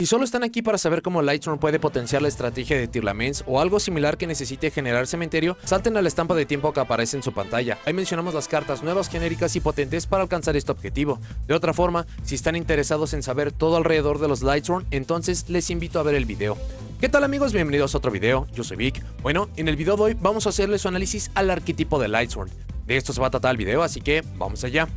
Si solo están aquí para saber cómo Lightsworn puede potenciar la estrategia de Tearlaments o algo similar que necesite generar cementerio, salten a la estampa de tiempo que aparece en su pantalla. Ahí mencionamos las cartas nuevas, genéricas y potentes para alcanzar este objetivo. De otra forma, si están interesados en saber todo alrededor de los Lightsworn, entonces les invito a ver el video. ¿Qué tal amigos? Bienvenidos a otro video, yo soy Vic. Bueno, en el video de hoy vamos a hacerles su análisis al arquetipo de Lightsworn. De esto se va a tratar el video, así que vamos allá.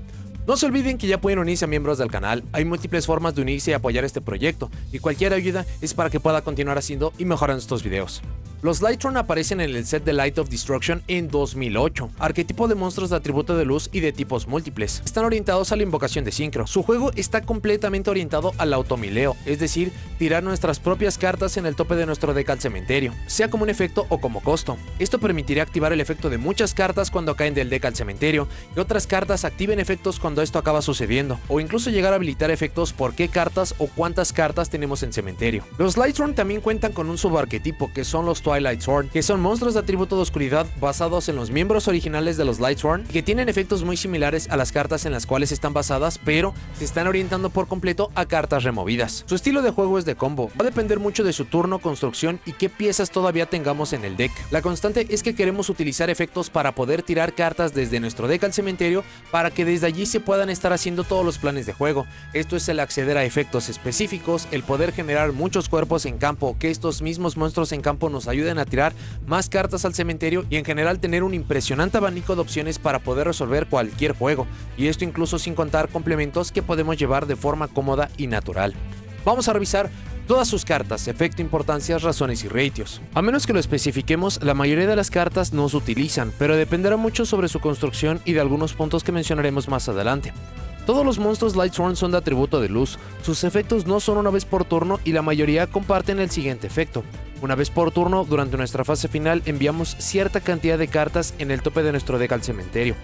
No se olviden que ya pueden unirse a miembros del canal, hay múltiples formas de unirse y apoyar este proyecto, y cualquier ayuda es para que pueda continuar haciendo y mejorando estos videos. Los Lightsworn aparecen en el set de Light of Destruction en 2008, arquetipo de monstruos de atributo de luz y de tipos múltiples. Están orientados a la invocación de sincro. Su juego está completamente orientado al automileo, es decir, tirar nuestras propias cartas en el tope de nuestro deck al cementerio, sea como un efecto o como costo. Esto permitiría activar el efecto de muchas cartas cuando caen del deck al cementerio, y otras cartas activen efectos cuando esto acaba sucediendo, o incluso llegar a habilitar efectos por qué cartas o cuántas cartas tenemos en cementerio. Los Lightsworn también cuentan con un subarquetipo que son los Twilight Sworn, que son monstruos de atributo de oscuridad basados en los miembros originales de los Lightsworn, que tienen efectos muy similares a las cartas en las cuales están basadas, pero se están orientando por completo a cartas removidas. Su estilo de juego es de combo, va a depender mucho de su turno, construcción y qué piezas todavía tengamos en el deck. La constante es que queremos utilizar efectos para poder tirar cartas desde nuestro deck al cementerio para que desde allí se puedan estar haciendo todos los planes de juego. Esto es el acceder a efectos específicos, el poder generar muchos cuerpos en campo, que estos mismos monstruos en campo nos ayuden a tirar más cartas al cementerio y en general tener un impresionante abanico de opciones para poder resolver cualquier juego, y esto incluso sin contar complementos que podemos llevar de forma cómoda y natural. Vamos a revisar todas sus cartas, efecto, importancias, razones y ratios. A menos que lo especifiquemos, la mayoría de las cartas no se utilizan, pero dependerá mucho sobre su construcción y de algunos puntos que mencionaremos más adelante. Todos los monstruos Lightsworn son de atributo de luz, sus efectos no son una vez por turno y la mayoría comparten el siguiente efecto. Una vez por turno, durante nuestra fase final, enviamos cierta cantidad de cartas en el tope de nuestro deck al cementerio.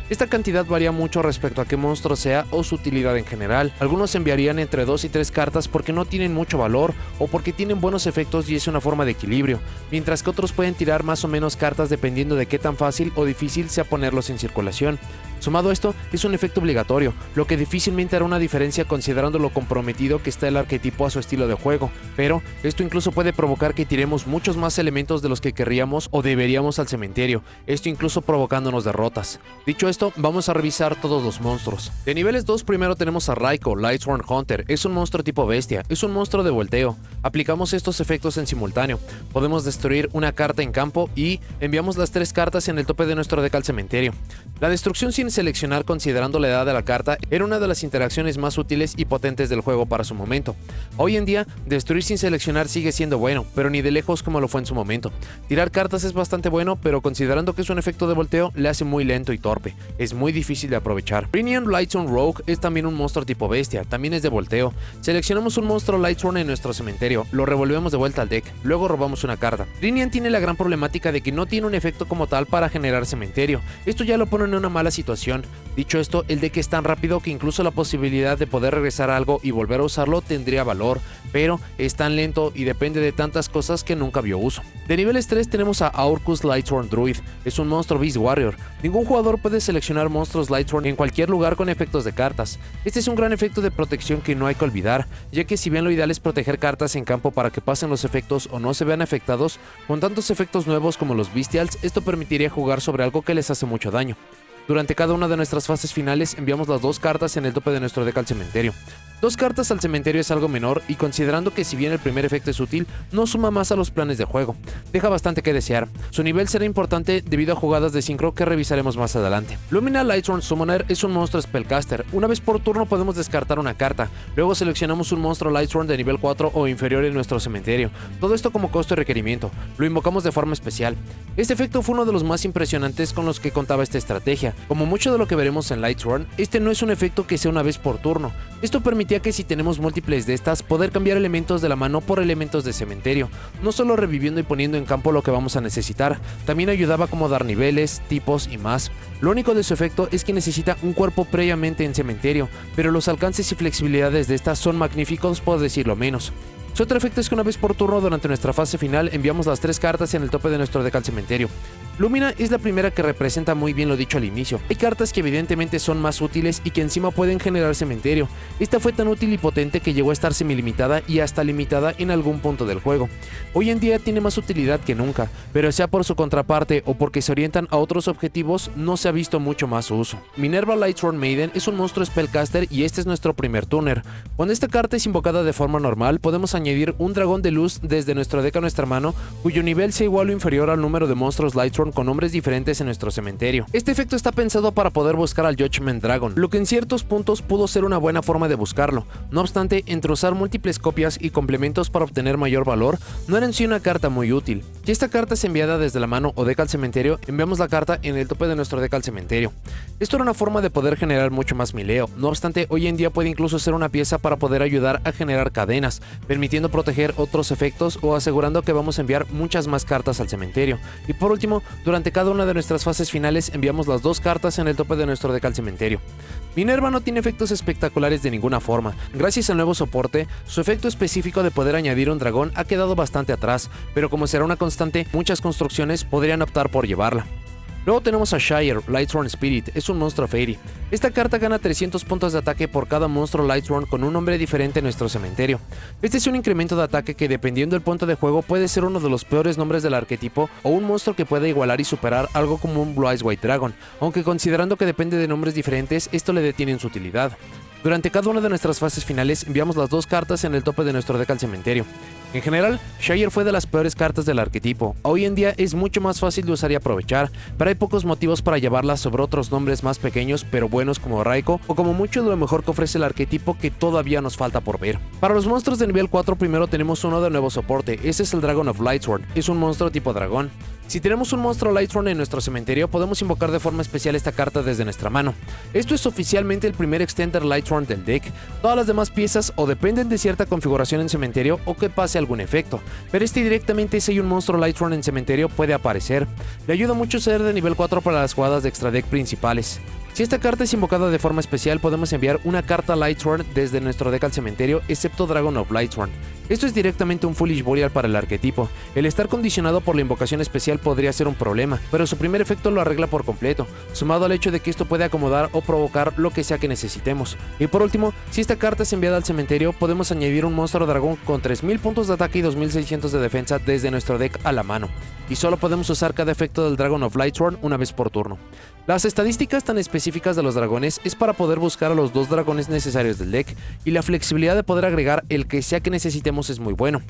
Esta cantidad varía mucho respecto a qué monstruo sea o su utilidad en general. Algunos enviarían entre 2 y 3 cartas porque no tienen mucho valor o porque tienen buenos efectos y es una forma de equilibrio, mientras que otros pueden tirar más o menos cartas dependiendo de qué tan fácil o difícil sea ponerlos en circulación. Sumado a esto, es un efecto obligatorio, lo que difícilmente hará una diferencia considerando lo comprometido que está el arquetipo a su estilo de juego, pero esto incluso puede provocar que tiremos muchos más elementos de los que querríamos o deberíamos al cementerio, esto incluso provocándonos derrotas. Dicho esto, vamos a revisar todos los monstruos. De niveles 2 primero tenemos a Raiko, Lightsworn Hunter, es un monstruo tipo bestia, es un monstruo de volteo. Aplicamos estos efectos en simultáneo, podemos destruir una carta en campo y enviamos las 3 cartas en el tope de nuestro deck al cementerio. La destrucción sin seleccionar considerando la edad de la carta era una de las interacciones más útiles y potentes del juego para su momento. Hoy en día, destruir sin seleccionar sigue siendo bueno, pero ni de lejos como lo fue en su momento. Tirar cartas es bastante bueno, pero considerando que es un efecto de volteo, le hace muy lento y torpe. Es muy difícil de aprovechar. Brinian Lightsworn Rogue es también un monstruo tipo bestia, también es de volteo. Seleccionamos un monstruo Lightsworn en nuestro cementerio, lo revolvemos de vuelta al deck, luego robamos una carta. Brinian tiene la gran problemática de que no tiene un efecto como tal para generar cementerio. Esto ya lo pone en una mala situación. Dicho esto, el deck es tan rápido que incluso la posibilidad de poder regresar a algo y volver a usarlo tendría valor, pero es tan lento y depende de tantas cosas que nunca vio uso. De niveles 3 tenemos a Aurkus Lightsworn Druid, es un monstruo Beast Warrior. Ningún jugador puede seleccionar monstruos Lightsworn en cualquier lugar con efectos de cartas. Este es un gran efecto de protección que no hay que olvidar, ya que si bien lo ideal es proteger cartas en campo para que pasen los efectos o no se vean afectados, con tantos efectos nuevos como los Bestials, esto permitiría jugar sobre algo que les hace mucho daño. Durante cada una de nuestras fases finales enviamos las 2 cartas en el tope de nuestro deck al cementerio. 2 cartas al cementerio es algo menor y considerando que si bien el primer efecto es útil, no suma más a los planes de juego. Deja bastante que desear. Su nivel será importante debido a jugadas de sincro que revisaremos más adelante. Lumina Lightsworn Summoner es un monstruo Spellcaster. Una vez por turno podemos descartar una carta. Luego seleccionamos un monstruo Lightsworn de nivel 4 o inferior en nuestro cementerio. Todo esto como costo y requerimiento. Lo invocamos de forma especial. Este efecto fue uno de los más impresionantes con los que contaba esta estrategia. Como mucho de lo que veremos en Lightsworn, este no es un efecto que sea una vez por turno. Esto permitía que si tenemos múltiples de estas, poder cambiar elementos de la mano por elementos de cementerio, no solo reviviendo y poniendo en campo lo que vamos a necesitar, también ayudaba a acomodar niveles, tipos y más. Lo único de su efecto es que necesita un cuerpo previamente en cementerio, pero los alcances y flexibilidades de estas son magníficos por decirlo menos. Su otro efecto es que una vez por turno durante nuestra fase final enviamos las 3 cartas en el tope de nuestro deck al cementerio. Lumina es la primera que representa muy bien lo dicho al inicio. Hay cartas que evidentemente son más útiles y que encima pueden generar cementerio. Esta fue tan útil y potente que llegó a estar semilimitada y hasta limitada en algún punto del juego. Hoy en día tiene más utilidad que nunca, pero sea por su contraparte o porque se orientan a otros objetivos, no se ha visto mucho más su uso. Minerva Lightsworn Maiden es un monstruo spellcaster y este es nuestro primer tuner. Cuando esta carta es invocada de forma normal, podemos añadir un dragón de luz desde nuestro deck a nuestra mano, cuyo nivel sea igual o inferior al número de monstruos Lightsworn con nombres diferentes en nuestro cementerio. Este efecto está pensado para poder buscar al Judgment Dragon, lo que en ciertos puntos pudo ser una buena forma de buscarlo. No obstante, entre usar múltiples copias y complementos para obtener mayor valor, no era en sí una carta muy útil. Si esta carta es enviada desde la mano o deck al cementerio, enviamos la carta en el tope de nuestro deck al cementerio. Esto era una forma de poder generar mucho más mileo. No obstante, hoy en día puede incluso ser una pieza para poder ayudar a generar cadenas, permitiendo proteger otros efectos o asegurando que vamos a enviar muchas más cartas al cementerio. Y por último, durante cada una de nuestras fases finales enviamos las 2 cartas en el tope de nuestro deck al cementerio. Minerva no tiene efectos espectaculares de ninguna forma. Gracias al nuevo soporte, su efecto específico de poder añadir un dragón ha quedado bastante atrás, pero como será una constante, muchas construcciones podrían optar por llevarla. Luego tenemos a Shire, Lightsworn Spirit, es un monstruo Fairy. Esta carta gana 300 puntos de ataque por cada monstruo Lightsworn con un nombre diferente en nuestro cementerio. Este es un incremento de ataque que dependiendo del punto de juego puede ser uno de los peores nombres del arquetipo o un monstruo que pueda igualar y superar algo como un Blue Eyes White Dragon, aunque considerando que depende de nombres diferentes, esto le detiene en su utilidad. Durante cada una de nuestras fases finales enviamos las 2 cartas en el tope de nuestro deck al cementerio. En general, Shire fue de las peores cartas del arquetipo. Hoy en día es mucho más fácil de usar y aprovechar, pero hay pocos motivos para llevarla sobre otros nombres más pequeños pero buenos como Raikou o como mucho de lo mejor que ofrece el arquetipo que todavía nos falta por ver. Para los monstruos de nivel 4 primero tenemos uno de nuevo soporte, ese es el Dragon of Lightsworn, es un monstruo tipo dragón. Si tenemos un monstruo Lightsworn en nuestro cementerio, podemos invocar de forma especial esta carta desde nuestra mano. Esto es oficialmente el primer Extender Lightsworn del deck. Todas las demás piezas o dependen de cierta configuración en cementerio o que pase algún efecto, pero este directamente si hay un monstruo Lightsworn en cementerio puede aparecer. Le ayuda mucho ser de nivel 4 para las jugadas de extra deck principales. Si esta carta es invocada de forma especial, podemos enviar una carta Lightsworn desde nuestro deck al cementerio, excepto Dragon of Lightsworn. Esto es directamente un Foolish Burial para el arquetipo. El estar condicionado por la invocación especial podría ser un problema, pero su primer efecto lo arregla por completo, sumado al hecho de que esto puede acomodar o provocar lo que sea que necesitemos. Y por último, si esta carta es enviada al cementerio, podemos añadir un monstruo dragón con 3000 puntos de ataque y 2600 de defensa desde nuestro deck a la mano. Y solo podemos usar cada efecto del Dragon of Lightsworn una vez por turno. Las estadísticas tan específicas de los dragones es para poder buscar a los 2 dragones necesarios del deck, y la flexibilidad de poder agregar el que sea que necesitemos es muy bueno.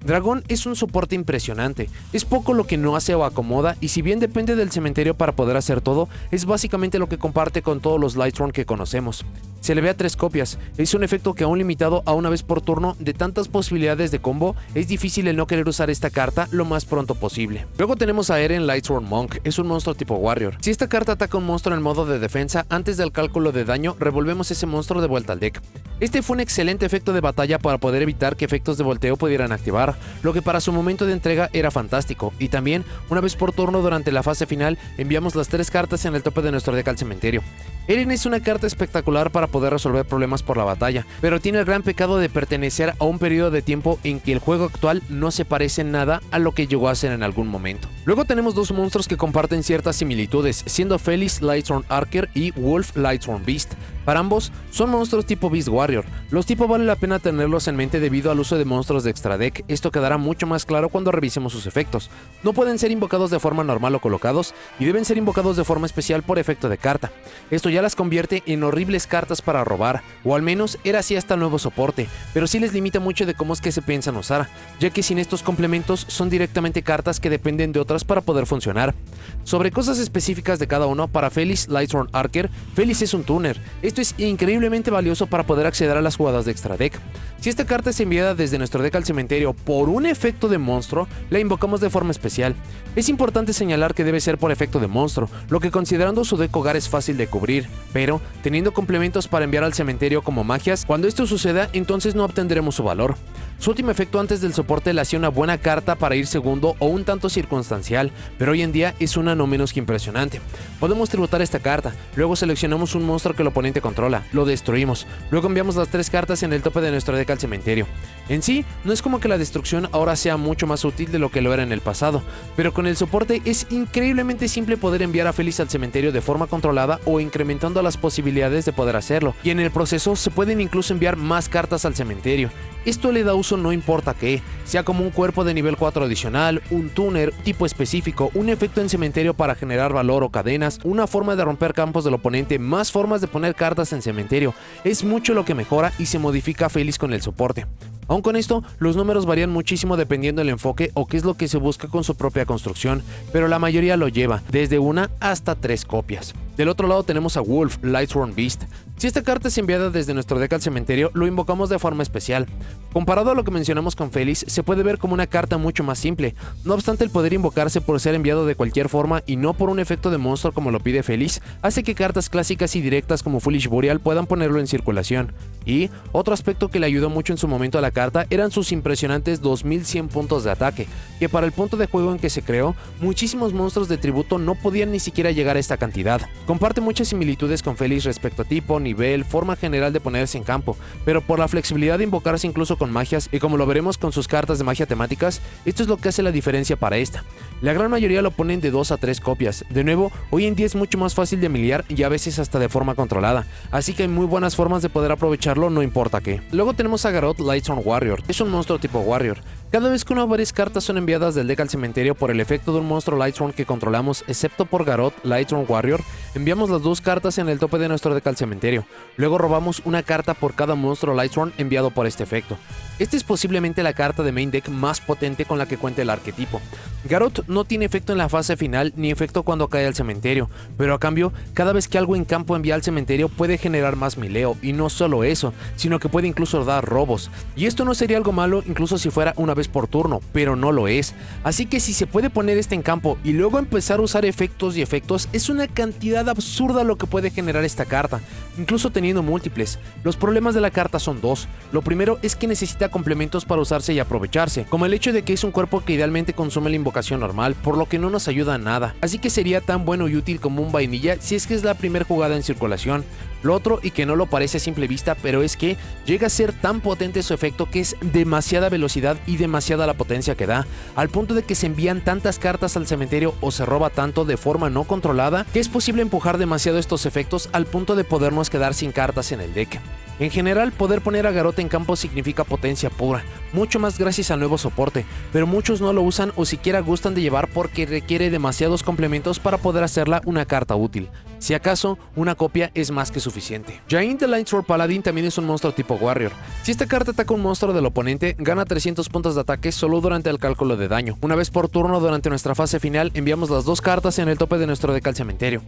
Dragón es un soporte impresionante, es poco lo que no hace o acomoda, y si bien depende del cementerio para poder hacer todo, es básicamente lo que comparte con todos los Lightsworn que conocemos. Se le ve a 3 copias, es un efecto que aún limitado a una vez por turno de tantas posibilidades de combo, es difícil el no querer usar esta carta lo más pronto posible. Luego tenemos a Eren Lightsworn Monk, es un monstruo tipo Warrior. Si esta carta ataca a un monstruo en modo de defensa, antes del cálculo de daño, revolvemos ese monstruo de vuelta al deck. Este fue un excelente efecto de batalla para poder evitar que efectos de volteo pudieran activar, lo que para su momento de entrega era fantástico, y también, una vez por turno durante la fase final, enviamos las 3 cartas en el tope de nuestro deck al cementerio. Eren es una carta espectacular para poder resolver problemas por la batalla, pero tiene el gran pecado de pertenecer a un periodo de tiempo en que el juego actual no se parece en nada a lo que llegó a ser en algún momento. Luego tenemos 2 monstruos que comparten ciertas similitudes, siendo Felis Lightsworn Archer y Wolf Lightsworn Beast. Para ambos, son monstruos tipo Beast Warrior. Los tipos vale la pena tenerlos en mente debido al uso de monstruos de extra deck, esto quedará mucho más claro cuando revisemos sus efectos. No pueden ser invocados de forma normal o colocados, y deben ser invocados de forma especial por efecto de carta. Esto ya las convierte en horribles cartas para robar, o al menos era así hasta el nuevo soporte, pero sí les limita mucho de cómo es que se piensan usar, ya que sin estos complementos son directamente cartas que dependen de otras para poder funcionar. Sobre cosas específicas de cada uno, para Felis Lightsworn Archer, Felis es un tuner. Esto es increíblemente valioso para poder acceder a las jugadas de extra deck. Si esta carta es enviada desde nuestro deck al cementerio por un efecto de monstruo, la invocamos de forma especial. Es importante señalar que debe ser por efecto de monstruo, lo que considerando su deck hogar es fácil de cubrir, pero teniendo complementos para enviar al cementerio como magias, cuando esto suceda, entonces no obtendremos su valor. Su último efecto antes del soporte le hacía una buena carta para ir segundo o un tanto circunstancial, pero hoy en día es una no menos que impresionante. Podemos tributar esta carta, luego seleccionamos un monstruo que el oponente controla, lo destruimos, luego enviamos las 3 cartas en el tope de nuestro deck al cementerio. En sí, no es como que la destrucción ahora sea mucho más útil de lo que lo era en el pasado, pero con el soporte es increíblemente simple poder enviar a Feliz al cementerio de forma controlada o incrementando las posibilidades de poder hacerlo, y en el proceso se pueden incluso enviar más cartas al cementerio. Esto le da uso no importa qué, sea como un cuerpo de nivel 4 adicional, un tuner, tipo específico, un efecto en cementerio para generar valor o cadenas, una forma de romper campos del oponente, más formas de poner cartas en cementerio. Es mucho lo que mejora y se modifica Feliz con el soporte. Aun con esto, los números varían muchísimo dependiendo del enfoque o qué es lo que se busca con su propia construcción, pero la mayoría lo lleva, desde 1 hasta 3 copias. Del otro lado tenemos a Wolf, Lightsworn Beast. Si esta carta es enviada desde nuestro deck al cementerio, lo invocamos de forma especial. Comparado a lo que mencionamos con Feliz, se puede ver como una carta mucho más simple, no obstante el poder invocarse por ser enviado de cualquier forma y no por un efecto de monstruo como lo pide Feliz, hace que cartas clásicas y directas como Foolish Burial puedan ponerlo en circulación. Y otro aspecto que le ayudó mucho en su momento a la carta eran sus impresionantes 2100 puntos de ataque, que para el punto de juego en que se creó, muchísimos monstruos de tributo no podían ni siquiera llegar a esta cantidad. Comparte muchas similitudes con Feliz respecto a tipo, nivel, forma general de ponerse en campo, pero por la flexibilidad de invocarse incluso con magias, y como lo veremos con sus cartas de magia temáticas, esto es lo que hace la diferencia para esta. La gran mayoría lo ponen de 2 a 3 copias. De nuevo, hoy en día es mucho más fácil de miliar y a veces hasta de forma controlada, así que hay muy buenas formas de poder aprovecharlo no importa qué. Luego tenemos a Garroth Lightsworn Warrior. Es un monstruo tipo Warrior. Cada vez que una o varias cartas son enviadas del deck al cementerio por el efecto de un monstruo Lightsworn que controlamos, excepto por Garroth Lightsworn Warrior, enviamos las 2 cartas en el tope de nuestro deck al cementerio. Luego robamos una carta por cada monstruo Lightsworn enviado por este efecto. Esta es posiblemente la carta de main deck más potente con la que cuenta el arquetipo. Garroth no tiene efecto en la fase final ni efecto cuando cae al cementerio, pero a cambio, cada vez que algo en campo envía al cementerio puede generar más mileo, y no solo eso, sino que puede incluso dar robos. Y esto no sería algo malo incluso si fuera una vez por turno, pero no lo es. Así que si se puede poner este en campo y luego empezar a usar efectos y efectos, es una cantidad absurda lo que puede generar esta carta, incluso teniendo múltiples. Los problemas de la carta son 2. Lo primero es que necesita complementos para usarse y aprovecharse, como el hecho de que es un cuerpo que idealmente consume la invocación normal, por lo que no nos ayuda a nada, así que sería tan bueno y útil como un vainilla si es que es la primera jugada en circulación. Lo otro, y que no lo parece a simple vista, pero es que llega a ser tan potente su efecto que es demasiada velocidad y demasiada la potencia que da, al punto de que se envían tantas cartas al cementerio o se roba tanto de forma no controlada que es posible empujar demasiado estos efectos al punto de podernos quedar sin cartas en el deck. En general, poder poner a Garroth en campo significa potencia pura, mucho más gracias al nuevo soporte, pero muchos no lo usan o siquiera gustan de llevar porque requiere demasiados complementos para poder hacerla una carta útil. Si acaso, una copia es más que suficiente. Jain the Lightsworn Paladin también es un monstruo tipo Warrior. Si esta carta ataca un monstruo del oponente, gana 300 puntos de ataque solo durante el cálculo de daño. Una vez por turno durante nuestra fase final, enviamos las 2 cartas en el tope de nuestro deck al cementerio.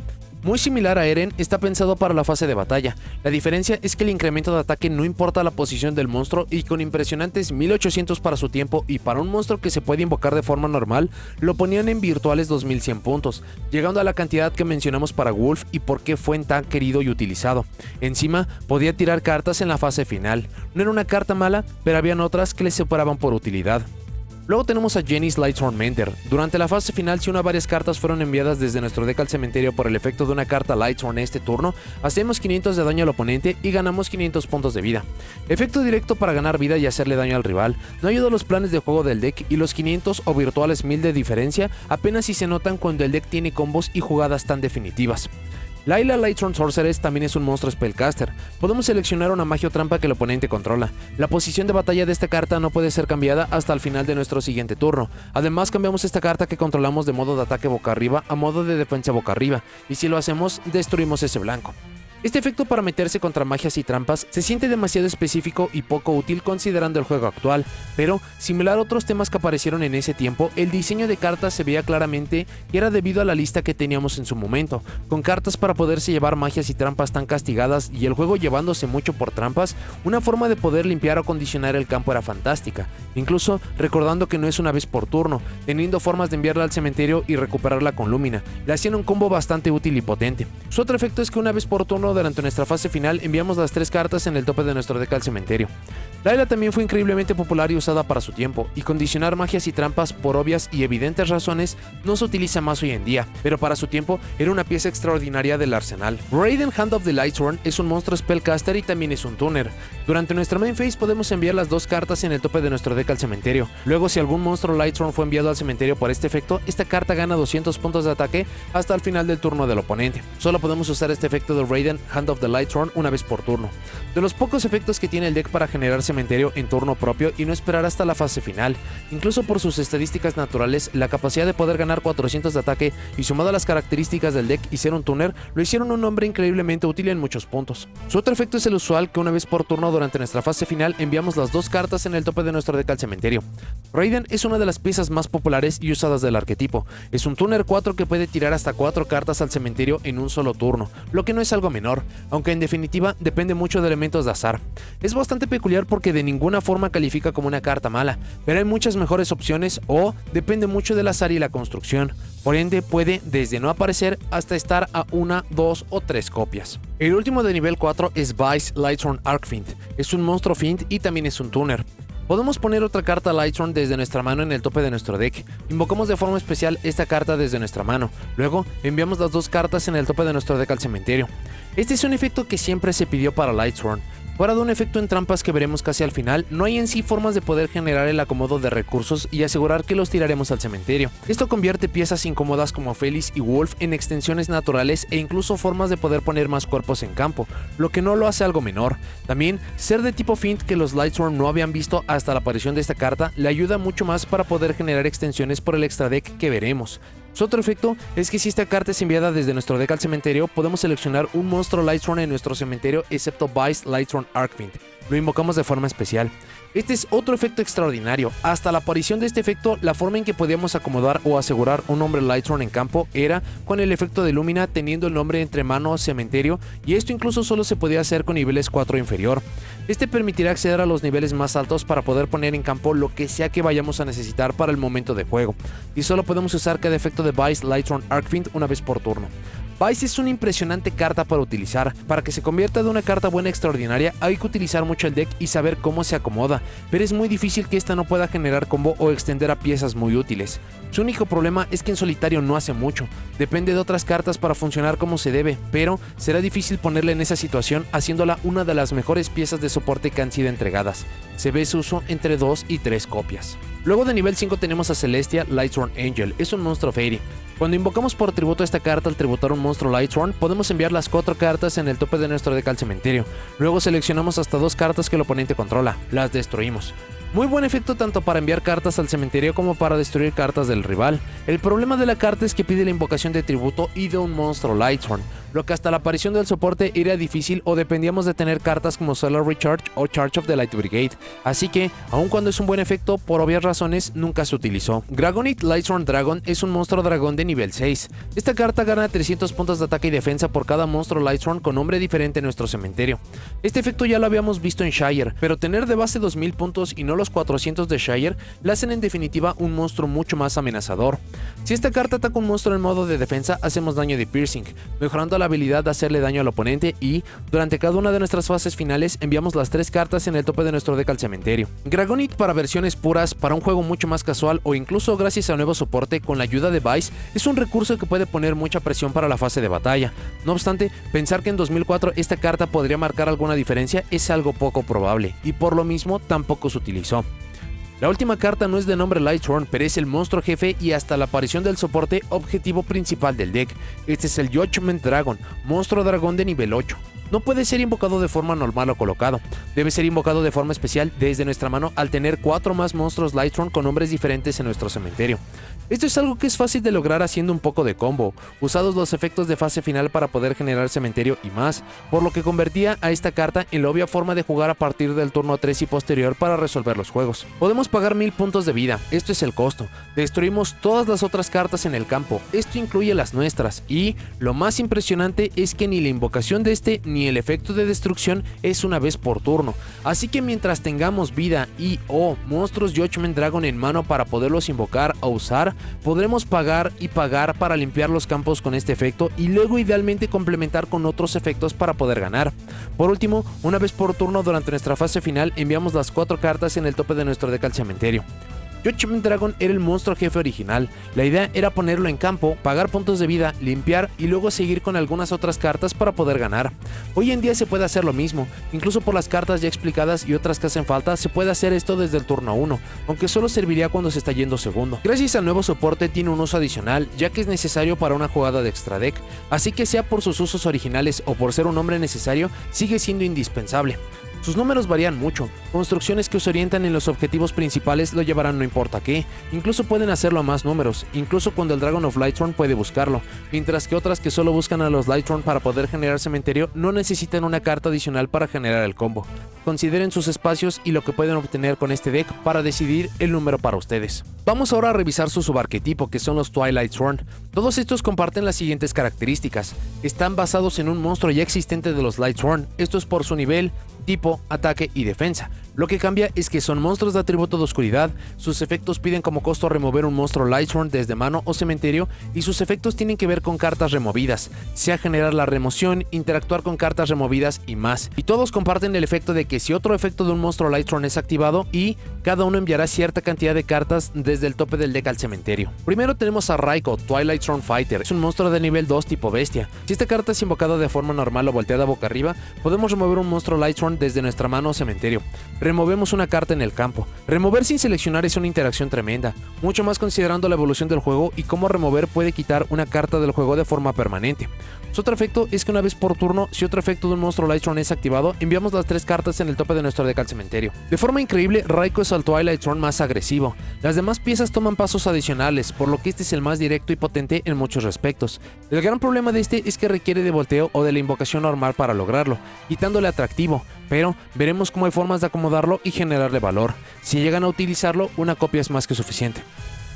Muy similar a Eren, está pensado para la fase de batalla. La diferencia es que el incremento de ataque no importa la posición del monstruo, y con impresionantes 1800 para su tiempo y para un monstruo que se puede invocar de forma normal, lo ponían en virtuales 2100 puntos, llegando a la cantidad que mencionamos para Wolf y por qué fue tan querido y utilizado. Encima, podía tirar cartas en la fase final. No era una carta mala, pero habían otras que le superaban por utilidad. Luego tenemos a Jenny's Lightsworn Mender. Durante la fase final, si una o varias cartas fueron enviadas desde nuestro deck al cementerio por el efecto de una carta Lightsworn este turno, hacemos 500 de daño al oponente y ganamos 500 puntos de vida. Efecto directo para ganar vida y hacerle daño al rival. No ayuda a los planes de juego del deck, y los 500 o virtuales 1000 de diferencia apenas si se notan cuando el deck tiene combos y jugadas tan definitivas. Layla Lightsworn Sorceress también es un monstruo spellcaster. Podemos seleccionar una magia o trampa que el oponente controla. La posición de batalla de esta carta no puede ser cambiada hasta el final de nuestro siguiente turno. Además, cambiamos esta carta que controlamos de modo de ataque boca arriba a modo de defensa boca arriba, y si lo hacemos, destruimos ese blanco. Este efecto para meterse contra magias y trampas se siente demasiado específico y poco útil considerando el juego actual, pero similar a otros temas que aparecieron en ese tiempo, el diseño de cartas se veía claramente que era debido a la lista que teníamos en su momento, con cartas para poderse llevar magias y trampas tan castigadas y el juego llevándose mucho por trampas. Una forma de poder limpiar o condicionar el campo era fantástica, incluso recordando que no es una vez por turno, teniendo formas de enviarla al cementerio y recuperarla con Lumina. Le hacían un combo bastante útil y potente. Su otro efecto es que una vez por turno turno durante nuestra fase final enviamos las 3 cartas en el tope de nuestro deck al cementerio. Layla también fue increíblemente popular y usada para su tiempo, y condicionar magias y trampas por obvias y evidentes razones no se utiliza más hoy en día, pero para su tiempo era una pieza extraordinaria del arsenal. Raiden Hand of the Lightsworn es un monstruo spellcaster y también es un tuner. Durante nuestra main phase podemos enviar las 2 cartas en el tope de nuestro deck al cementerio. Luego, si algún monstruo Lightsworn fue enviado al cementerio por este efecto, esta carta gana 200 puntos de ataque hasta el final del turno del oponente. Solo podemos usar este efecto de Raiden Hand of the Lightsworn una vez por turno. De los pocos efectos que tiene el deck para generar cementerio en turno propio y no esperar hasta la fase final. Incluso por sus estadísticas naturales, la capacidad de poder ganar 400 de ataque y sumado a las características del deck y ser un tuner, lo hicieron un hombre increíblemente útil en muchos puntos. Su otro efecto es el usual, que una vez por turno durante nuestra fase final enviamos las 2 cartas en el tope de nuestro deck al cementerio. Raiden es una de las piezas más populares y usadas del arquetipo. Es un tuner 4 que puede tirar hasta 4 cartas al cementerio en un solo turno, lo que no es algo menor, aunque en definitiva depende mucho de elementos de azar. Es bastante peculiar porque de ninguna forma califica como una carta mala, pero hay muchas mejores opciones o depende mucho del azar y la construcción. Por ende, puede desde no aparecer hasta estar a 1, 2 o 3 copias. El último de nivel 4 es Vice Lightsworn Archfiend. Es un monstruo Fiend y también es un tuner. Podemos poner otra carta Lightsworn desde nuestra mano en el tope de nuestro deck. Invocamos de forma especial esta carta desde nuestra mano. Luego, enviamos las 2 cartas en el tope de nuestro deck al cementerio. Este es un efecto que siempre se pidió para Lightsworn. Fuera de un efecto en trampas que veremos casi al final, no hay en sí formas de poder generar el acomodo de recursos y asegurar que los tiraremos al cementerio. Esto convierte piezas incómodas como Feliz y Wolf en extensiones naturales e incluso formas de poder poner más cuerpos en campo, lo que no lo hace algo menor. También, ser de tipo Fiend que los Lightsworn no habían visto hasta la aparición de esta carta le ayuda mucho más para poder generar extensiones por el extra deck que veremos. Su otro efecto es que si esta carta es enviada desde nuestro deck al cementerio, podemos seleccionar un monstruo Lightsworn en nuestro cementerio excepto Vice Lightsworn Archfiend. Lo invocamos de forma especial. Este es otro efecto extraordinario. Hasta la aparición de este efecto, la forma en que podíamos acomodar o asegurar un nombre Lightsworn en campo era con el efecto de Lumina teniendo el nombre entre mano o cementerio, y esto incluso solo se podía hacer con niveles 4 o inferior. Este permitirá acceder a los niveles más altos para poder poner en campo lo que sea que vayamos a necesitar para el momento de juego, y solo podemos usar cada efecto de Vice Lightsworn Archfiend una vez por turno. Vice es una impresionante carta para utilizar. Para que se convierta de una carta buena extraordinaria hay que utilizar mucho el deck y saber cómo se acomoda, pero es muy difícil que esta no pueda generar combo o extender a piezas muy útiles. Su único problema es que en solitario no hace mucho, depende de otras cartas para funcionar como se debe, pero será difícil ponerla en esa situación haciéndola una de las mejores piezas de soporte que han sido entregadas. Se ve su uso entre 2 y 3 copias. Luego de nivel 5 tenemos a Celestia Lightsworn Angel, es un monstruo Fairy. Cuando invocamos por tributo a esta carta al tributar un monstruo Lightsworn, podemos enviar las 4 cartas en el tope de nuestro deck al cementerio. Luego seleccionamos hasta 2 cartas que el oponente controla, las destruimos. Muy buen efecto tanto para enviar cartas al cementerio como para destruir cartas del rival. El problema de la carta es que pide la invocación de tributo y de un monstruo Lightsworn, lo que hasta la aparición del soporte era difícil o dependíamos de tener cartas como Solar Recharge o Charge of the Light Brigade, así que, aun cuando es un buen efecto, por obvias razones nunca se utilizó. Dragonite Lightsworn Dragon es un monstruo dragón de nivel 6. Esta carta gana 300 puntos de ataque y defensa por cada monstruo Lightsworn con nombre diferente en nuestro cementerio. Este efecto ya lo habíamos visto en Shire, pero tener de base 2000 puntos y no los 400 de Shire le hacen en definitiva un monstruo mucho más amenazador. Si esta carta ataca un monstruo en modo de defensa, hacemos daño de piercing, mejorando la habilidad de hacerle daño al oponente, y durante cada una de nuestras fases finales enviamos las 3 cartas en el tope de nuestro deck al cementerio. Dragonite para versiones puras, para un juego mucho más casual o incluso gracias a nuevo soporte con la ayuda de Vice, es un recurso que puede poner mucha presión para la fase de batalla. No obstante, pensar que en 2004 esta carta podría marcar alguna diferencia es algo poco probable, y por lo mismo tampoco se utilizó. La última carta no es de nombre Lightsworn, pero es el monstruo jefe y hasta la aparición del soporte objetivo principal del deck. Este es el Judgment Dragon, monstruo dragón de nivel 8. No puede ser invocado de forma normal o colocado, debe ser invocado de forma especial desde nuestra mano al tener 4 más monstruos Lightsworn con nombres diferentes en nuestro cementerio. Esto es algo que es fácil de lograr haciendo un poco de combo, usados los efectos de fase final para poder generar cementerio y más, por lo que convertía a esta carta en la obvia forma de jugar a partir del turno 3 y posterior para resolver los juegos. Podemos pagar 1000 puntos de vida, esto es el costo. Destruimos todas las otras cartas en el campo, esto incluye las nuestras, y lo más impresionante es que ni la invocación de este ni ni el efecto de destrucción es una vez por turno, así que mientras tengamos vida y o monstruos Judgment Dragon en mano para poderlos invocar o usar, podremos pagar y pagar para limpiar los campos con este efecto y luego idealmente complementar con otros efectos para poder ganar. Por último, una vez por turno durante nuestra fase final enviamos las 4 cartas en el tope de nuestro deck al cementerio. Judgment Dragon era el monstruo jefe original, la idea era ponerlo en campo, pagar puntos de vida, limpiar y luego seguir con algunas otras cartas para poder ganar. Hoy en día se puede hacer lo mismo, incluso por las cartas ya explicadas y otras que hacen falta se puede hacer esto desde el turno 1, aunque solo serviría cuando se está yendo segundo. Gracias al nuevo soporte tiene un uso adicional, ya que es necesario para una jugada de extra deck, así que sea por sus usos originales o por ser un hombre necesario, sigue siendo indispensable. Sus números varían mucho, construcciones que os orientan en los objetivos principales lo llevarán no importa qué, incluso pueden hacerlo a más números, incluso cuando el Dragon of Lightthorn puede buscarlo, mientras que otras que solo buscan a los Lightthorn para poder generar cementerio no necesitan una carta adicional para generar el combo. Consideren sus espacios y lo que pueden obtener con este deck para decidir el número para ustedes. Vamos ahora a revisar su subarquetipo, que son los Twilight Thorn. Todos estos comparten las siguientes características. Están basados en un monstruo ya existente de los Lightthorn, esto es por su nivel, tipo, ataque y defensa. Lo que cambia es que son monstruos de atributo de oscuridad, sus efectos piden como costo remover un monstruo Lightthorn desde mano o cementerio y sus efectos tienen que ver con cartas removidas, sea generar la remoción, interactuar con cartas removidas y más. Y todos comparten el efecto de que si otro efecto de un monstruo Lightthorn es activado y cada uno enviará cierta cantidad de cartas desde el tope del deck al cementerio. Primero tenemos a Raikou, Twilight Thorn Fighter, es un monstruo de nivel 2 tipo bestia. Si esta carta es invocada de forma normal o volteada boca arriba, podemos remover un monstruo Lightthorn desde nuestra mano o cementerio. Removemos una carta en el campo. Remover sin seleccionar es una interacción tremenda, mucho más considerando la evolución del juego y cómo remover puede quitar una carta del juego de forma permanente. Su otro efecto es que una vez por turno, si otro efecto de un monstruo Lightthorn es activado, enviamos las 3 cartas en el tope de nuestro deck al cementerio. De forma increíble, Raikou es el Twilight Thorn más agresivo. Las demás piezas toman pasos adicionales, por lo que este es el más directo y potente en muchos respectos. El gran problema de este es que requiere de volteo o de la invocación normal para lograrlo, quitándole atractivo, pero veremos cómo hay formas de acomodarlo y generarle valor. Si llegan a utilizarlo, una copia es más que suficiente.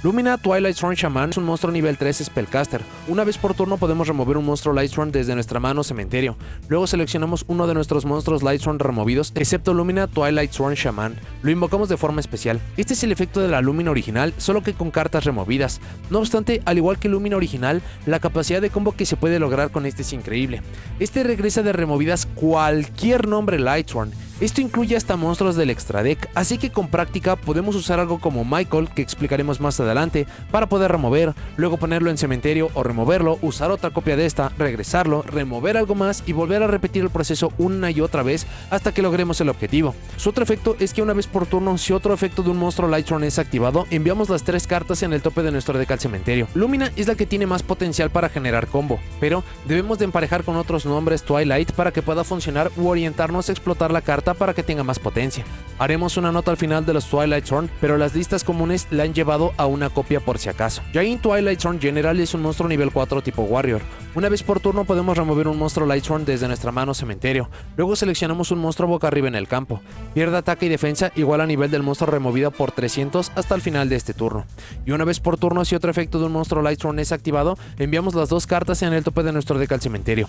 Lumina Twilight Thorn Shaman es un monstruo nivel 3 Spellcaster. Una vez por turno podemos remover un monstruo Lightthorn desde nuestra mano o cementerio. Luego seleccionamos uno de nuestros monstruos Lightthorn removidos, excepto Lumina Twilight Thorn Shaman. Lo invocamos de forma especial. Este es el efecto de la Lumina original, solo que con cartas removidas. No obstante, al igual que Lumina original, la capacidad de combo que se puede lograr con este es increíble. Este regresa de removidas cualquier nombre Lightthorn. Esto incluye hasta monstruos del extra deck, así que con práctica podemos usar algo como Michael, que explicaremos más adelante, para poder remover, luego ponerlo en cementerio o removerlo, usar otra copia de esta, regresarlo, remover algo más y volver a repetir el proceso una y otra vez hasta que logremos el objetivo. Su otro efecto es que una vez por turno, si otro efecto de un monstruo Lightthorn es activado, enviamos las 3 cartas en el tope de nuestro deck al cementerio. Lumina es la que tiene más potencial para generar combo, pero debemos de emparejar con otros nombres Twilight para que pueda funcionar u orientarnos a explotar la carta para que tenga más potencia. Haremos una nota al final de los Twilight Thorn, pero las listas comunes la han llevado a una copia por si acaso. Jain Twilight Thorn General es un monstruo nivel 4 tipo Warrior. Una vez por turno podemos remover un monstruo Lightthorn desde nuestra mano o cementerio. Luego seleccionamos un monstruo boca arriba en el campo. Pierde ataque y defensa igual a nivel del monstruo removido por 300 hasta el final de este turno. Y una vez por turno, si otro efecto de un monstruo Lightthorn es activado, enviamos las 2 cartas en el tope de nuestro deck al cementerio.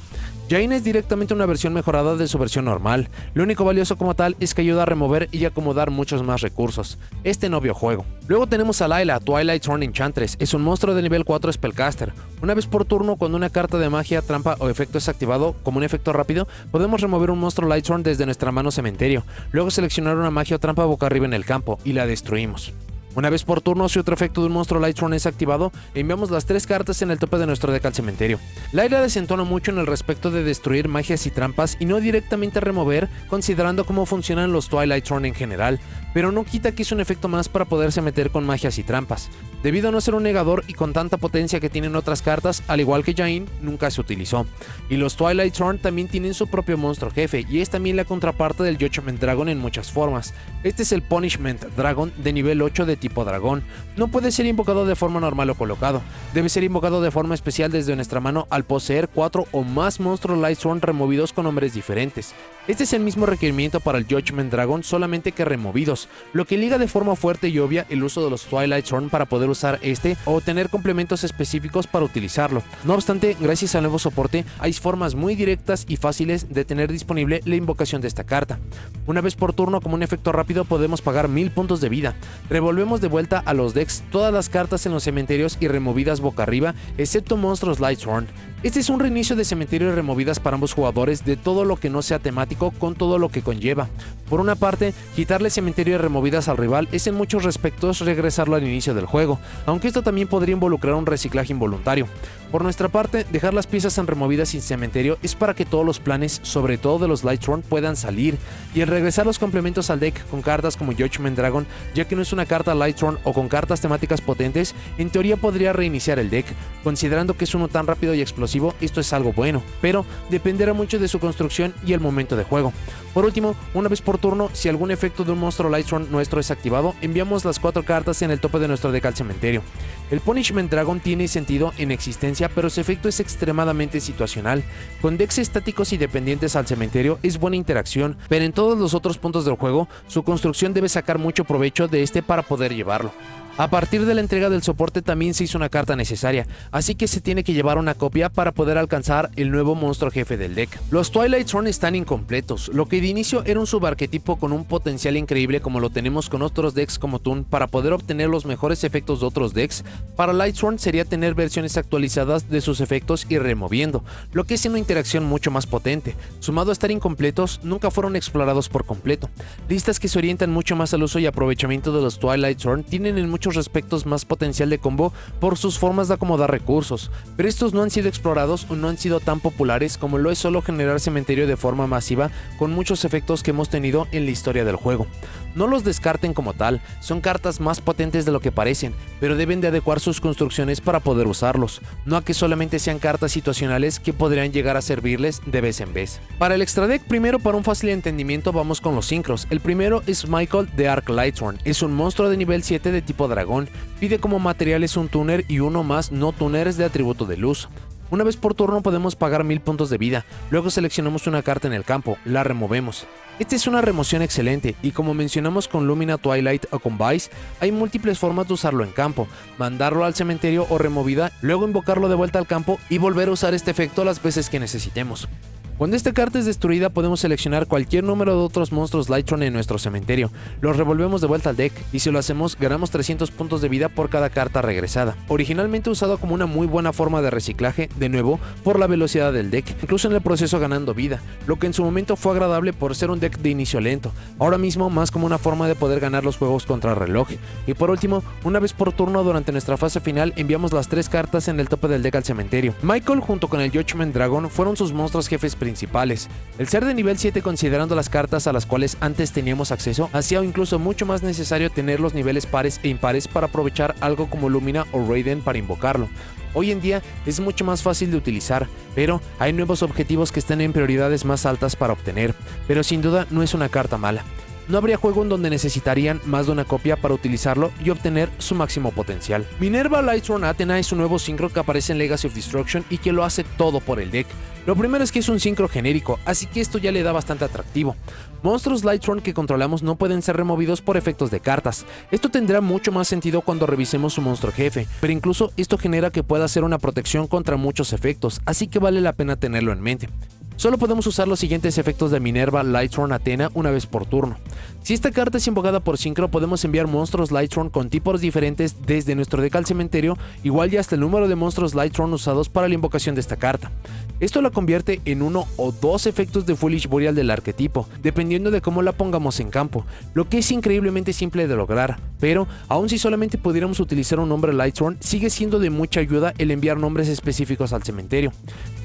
Jain es directamente una versión mejorada de su versión normal. Lo único valioso como tal es que ayuda a remover y acomodar muchos más recursos. Este no vio juego. Luego tenemos a Layla, Twilight Thorn Enchantress. Es un monstruo de nivel 4 Spellcaster. Una vez por turno, cuando una carta de magia, trampa o efecto es activado como un efecto rápido, podemos remover un monstruo Lightthorn desde nuestra mano cementerio. Luego seleccionar una magia o trampa boca arriba en el campo y la destruimos. Una vez por turno, si otro efecto de un monstruo Lightthorn es activado, enviamos las 3 cartas en el tope de nuestro deck al cementerio. Layla desentona mucho en el respecto de destruir magias y trampas y no directamente remover, considerando cómo funcionan los Twilight Thorn en general, pero no quita que es un efecto más para poderse meter con magias y trampas. Debido a no ser un negador y con tanta potencia que tienen otras cartas, al igual que Jain, nunca se utilizó. Y los Twilight Thorn también tienen su propio monstruo jefe, y es también la contraparte del Judgment Dragon en muchas formas. Este es el Punishment Dragon de nivel 8 de tipo dragón. No puede ser invocado de forma normal o colocado, debe ser invocado de forma especial desde nuestra mano al poseer 4 o más monstruos Lightsworn removidos con nombres diferentes. Este es el mismo requerimiento para el Judgment Dragon, solamente que removidos, lo que liga de forma fuerte y obvia el uso de los Twilight Thorn para poder usar este o tener complementos específicos para utilizarlo. No obstante, gracias al nuevo soporte, hay formas muy directas y fáciles de tener disponible la invocación de esta carta. Una vez por turno, como un efecto rápido, podemos pagar 1000 puntos de vida. Revolvemos de vuelta a los decks todas las cartas en los cementerios y removidas boca arriba, excepto monstruos Lightsworn. Este es un reinicio de cementerio y removidas para ambos jugadores de todo lo que no sea temático con todo lo que conlleva. Por una parte, quitarle cementerio y removidas al rival es en muchos respectos regresarlo al inicio del juego, aunque esto también podría involucrar un reciclaje involuntario. Por nuestra parte, dejar las piezas en removidas sin cementerio es para que todos los planes, sobre todo de los Lightsworn, puedan salir, y el regresar los complementos al deck con cartas como Judgment Dragon, ya que no es una carta Lightsworn o con cartas temáticas potentes, en teoría podría reiniciar el deck. Considerando que es uno tan rápido y explosivo, esto es algo bueno, pero dependerá mucho de su construcción y el momento de juego. Por último, una vez por turno, si algún efecto de un monstruo Lightsworn nuestro es activado, enviamos las 4 cartas en el tope de nuestro deck al cementerio. El Punishment Dragon tiene sentido en existencia, pero su efecto es extremadamente situacional. Con decks estáticos y dependientes al cementerio es buena interacción, pero en todos los otros puntos del juego, su construcción debe sacar mucho provecho de este para poder llevarlo. A partir de la entrega del soporte también se hizo una carta necesaria, así que se tiene que llevar una copia para poder alcanzar el nuevo monstruo jefe del deck. Los Twilight Thorn están incompletos, lo que de inicio era un subarquetipo con un potencial increíble como lo tenemos con otros decks como Toon para poder obtener los mejores efectos de otros decks. Para Lightsworn sería tener versiones actualizadas de sus efectos y removiendo, lo que es una interacción mucho más potente. Sumado a estar incompletos, nunca fueron explorados por completo. Listas que se orientan mucho más al uso y aprovechamiento de los Twilight Thorn tienen en muchos aspectos más potencial de combo por sus formas de acomodar recursos, pero estos no han sido explorados o no han sido tan populares como lo es solo generar cementerio de forma masiva con muchos efectos que hemos tenido en la historia del juego. No los descarten como tal, son cartas más potentes de lo que parecen, pero deben de adecuar sus construcciones para poder usarlos, no a que solamente sean cartas situacionales que podrían llegar a servirles de vez en vez. Para el extra deck, primero para un fácil entendimiento vamos con los sincros. El primero es Michael de Arc Lightsworn, es un monstruo de nivel 7 de tipo dragón, pide como materiales un tuner y uno más no tuners de atributo de luz. Una vez por turno podemos pagar 1000 puntos de vida, luego seleccionamos una carta en el campo, la removemos. Esta es una remoción excelente y como mencionamos con Lumina Twilight o con Vice, hay múltiples formas de usarlo en campo, mandarlo al cementerio o removida, luego invocarlo de vuelta al campo y volver a usar este efecto las veces que necesitemos. Cuando esta carta es destruida podemos seleccionar cualquier número de otros monstruos Lightsworn en nuestro cementerio, los revolvemos de vuelta al deck y si lo hacemos ganamos 300 puntos de vida por cada carta regresada. Originalmente usado como una muy buena forma de reciclaje, de nuevo por la velocidad del deck, incluso en el proceso ganando vida, lo que en su momento fue agradable por ser un deck de inicio lento, ahora mismo más como una forma de poder ganar los juegos contra reloj. Y por último, una vez por turno durante nuestra fase final enviamos las 3 cartas en el tope del deck al cementerio. Michael junto con el Judgment Dragon fueron sus monstruos jefes principales. El ser de nivel 7 considerando las cartas a las cuales antes teníamos acceso, hacía incluso mucho más necesario tener los niveles pares e impares para aprovechar algo como Lumina o Raiden para invocarlo. Hoy en día es mucho más fácil de utilizar, pero hay nuevos objetivos que están en prioridades más altas para obtener, pero sin duda no es una carta mala. No habría juego en donde necesitarían más de una copia para utilizarlo y obtener su máximo potencial. Minerva Lightsworn Athena es un nuevo sincro que aparece en Legacy of Destruction y que lo hace todo por el deck. Lo primero es que es un sincro genérico, así que esto ya le da bastante atractivo. Monstruos Lightsworn que controlamos no pueden ser removidos por efectos de cartas. Esto tendrá mucho más sentido cuando revisemos su monstruo jefe, pero incluso esto genera que pueda ser una protección contra muchos efectos, así que vale la pena tenerlo en mente. Solo podemos usar los siguientes efectos de Minerva Lightsworn Athena una vez por turno. Si esta carta es invocada por sincro, podemos enviar monstruos Lightsworn con tipos diferentes desde nuestro deck al cementerio, igual y hasta el número de monstruos Lightsworn usados para la invocación de esta carta. Esto la convierte en uno o dos efectos de Foolish Burial del arquetipo, dependiendo de cómo la pongamos en campo, lo que es increíblemente simple de lograr, pero aun si solamente pudiéramos utilizar un nombre Lightsworn, sigue siendo de mucha ayuda el enviar nombres específicos al cementerio.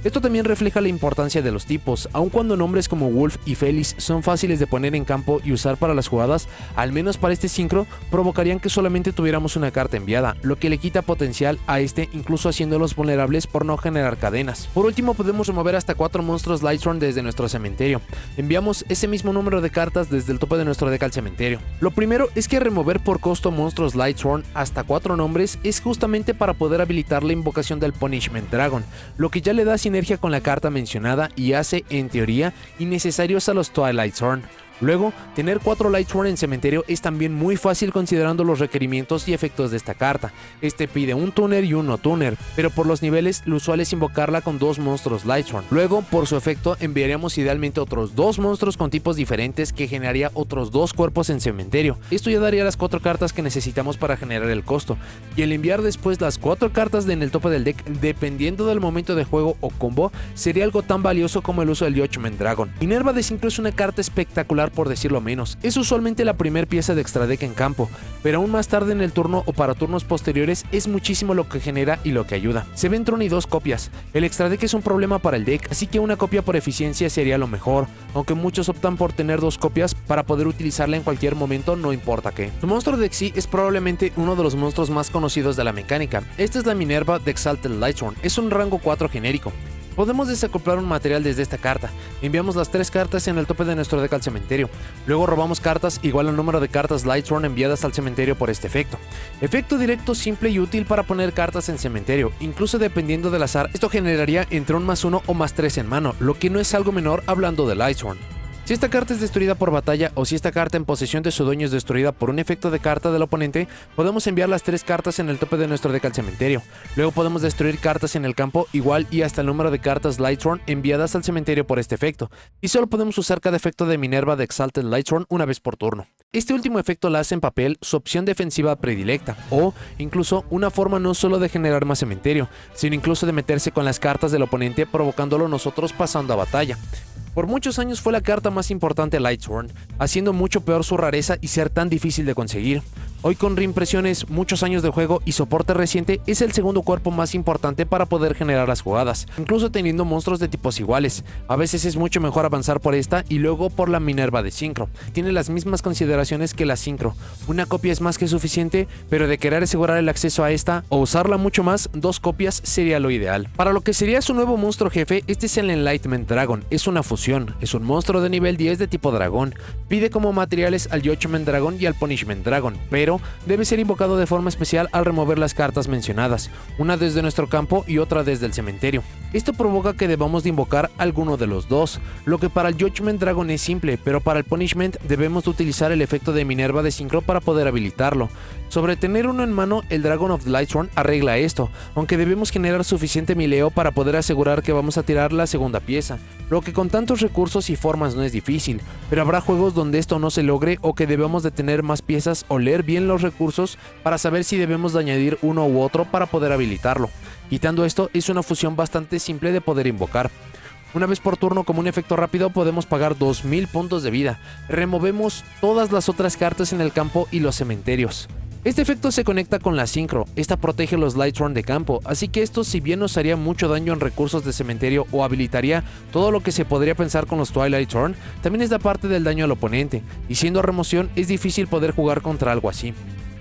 Esto también refleja la importancia de los tipos. Aun cuando nombres como Wolf y Félix son fáciles de poner en campo y usar para las jugadas, al menos para este sincro, provocarían que solamente tuviéramos una carta enviada, lo que le quita potencial a este, incluso haciéndolos vulnerables por no generar cadenas. Por último, podemos remover hasta 4 monstruos Lightthorn desde nuestro cementerio. Enviamos ese mismo número de cartas desde el tope de nuestro deck al cementerio. Lo primero es que remover por costo monstruos Lightthorn hasta 4 nombres es justamente para poder habilitar la invocación del Punishment Dragon, lo que ya le da sinergia con la carta mencionada y hace, en teoría, innecesarios a los Twilight Thorn. Luego, tener 4 Lightthorn en cementerio es también muy fácil considerando los requerimientos y efectos de esta carta. Este pide un tuner y un no tuner, pero por los niveles lo usual es invocarla con 2 monstruos Lightthorn. Luego, por su efecto, enviaríamos idealmente otros 2 monstruos con tipos diferentes que generaría otros 2 cuerpos en cementerio. Esto ya daría las 4 cartas que necesitamos para generar el costo, y el enviar después las 4 cartas en el tope del deck, dependiendo del momento de juego o combo, sería algo tan valioso como el uso del Judgment Dragon. Minerva de Synchro es una carta espectacular por decirlo menos. Es usualmente la primera pieza de extra deck en campo, pero aún más tarde en el turno o para turnos posteriores es muchísimo lo que genera y lo que ayuda. Se ven Tron y 2 copias. El extra deck es un problema para el deck, así que una copia por eficiencia sería lo mejor, aunque muchos optan por tener 2 copias para poder utilizarla en cualquier momento, no importa qué. Su monstruo de Xyz es probablemente uno de los monstruos más conocidos de la mecánica. Esta es la Minerva de Exalted Lightthorn. Es un rango 4 genérico. Podemos desacoplar un material desde esta carta. Enviamos las 3 cartas en el tope de nuestro deck al cementerio. Luego robamos cartas igual al número de cartas Lightthorn enviadas al cementerio por este efecto. Efecto directo, simple y útil para poner cartas en cementerio. Incluso dependiendo del azar, esto generaría entre un +1 o +3 en mano, lo que no es algo menor hablando de Lightthorn. Si esta carta es destruida por batalla o si esta carta en posesión de su dueño es destruida por un efecto de carta del oponente, podemos enviar las 3 cartas en el tope de nuestro deck al cementerio. Luego podemos destruir cartas en el campo igual y hasta el número de cartas Lightthorn enviadas al cementerio por este efecto, y solo podemos usar cada efecto de Minerva de Exalted Lightthorn una vez por turno. Este último efecto la hace en papel su opción defensiva predilecta, o incluso una forma no solo de generar más cementerio, sino incluso de meterse con las cartas del oponente provocándolo nosotros pasando a batalla. Por muchos años fue la carta más importante Lightthorn, haciendo mucho peor su rareza y ser tan difícil de conseguir. Hoy con reimpresiones, muchos años de juego y soporte reciente es el segundo cuerpo más importante para poder generar las jugadas, incluso teniendo monstruos de tipos iguales. A veces es mucho mejor avanzar por esta y luego por la Minerva de Synchro. Tiene las mismas consideraciones que la Synchro. Una copia es más que suficiente, pero de querer asegurar el acceso a esta o usarla mucho más, 2 copias sería lo ideal. Para lo que sería su nuevo monstruo jefe, este es el Enlightenment Dragon. Es una fusión, es un monstruo de nivel 10 de tipo dragón. Pide como materiales al Judgment Dragon y al Punishment Dragon, pero debe ser invocado de forma especial al remover las cartas mencionadas, una desde nuestro campo y otra desde el cementerio. Esto provoca que debamos de invocar alguno de los dos, lo que para el Judgment Dragon es simple, pero para el Punishment debemos de utilizar el efecto de Minerva de Synchro para poder habilitarlo. Sobre tener uno en mano, el Dragon of Lightthorn arregla esto, aunque debemos generar suficiente mileo para poder asegurar que vamos a tirar la segunda pieza, lo que con tantos recursos y formas no es difícil, pero habrá juegos donde esto no se logre o que debemos de tener más piezas o leer bien los recursos para saber si debemos de añadir uno u otro para poder habilitarlo. Quitando esto, es una fusión bastante simple de poder invocar. Una vez por turno, como un efecto rápido, podemos pagar 2000 puntos de vida. Removemos todas las otras cartas en el campo y los cementerios. Este efecto se conecta con la Synchro, esta protege los Lightthorn de campo, así que esto, si bien nos haría mucho daño en recursos de cementerio o habilitaría todo lo que se podría pensar con los Twilight Thorn, también es da parte del daño al oponente, y siendo remoción es difícil poder jugar contra algo así.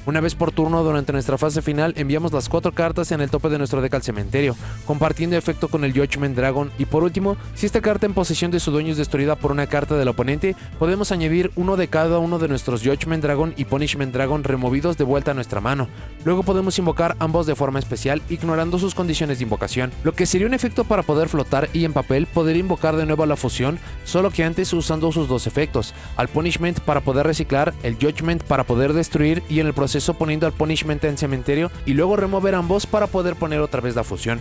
Una vez por turno durante nuestra fase final enviamos las 4 cartas en el tope de nuestro deck al cementerio, compartiendo efecto con el Judgment Dragon, y por último, si esta carta en posesión de su dueño es destruida por una carta del oponente, podemos añadir uno de cada uno de nuestros Judgment Dragon y Punishment Dragon removidos de vuelta a nuestra mano. Luego podemos invocar ambos de forma especial, ignorando sus condiciones de invocación, lo que sería un efecto para poder flotar y en papel poder invocar de nuevo a la fusión, solo que antes usando sus 2 efectos, al Punishment para poder reciclar, el Judgment para poder destruir y en el proceso poniendo al Punishment en cementerio y luego remover ambos para poder poner otra vez la fusión.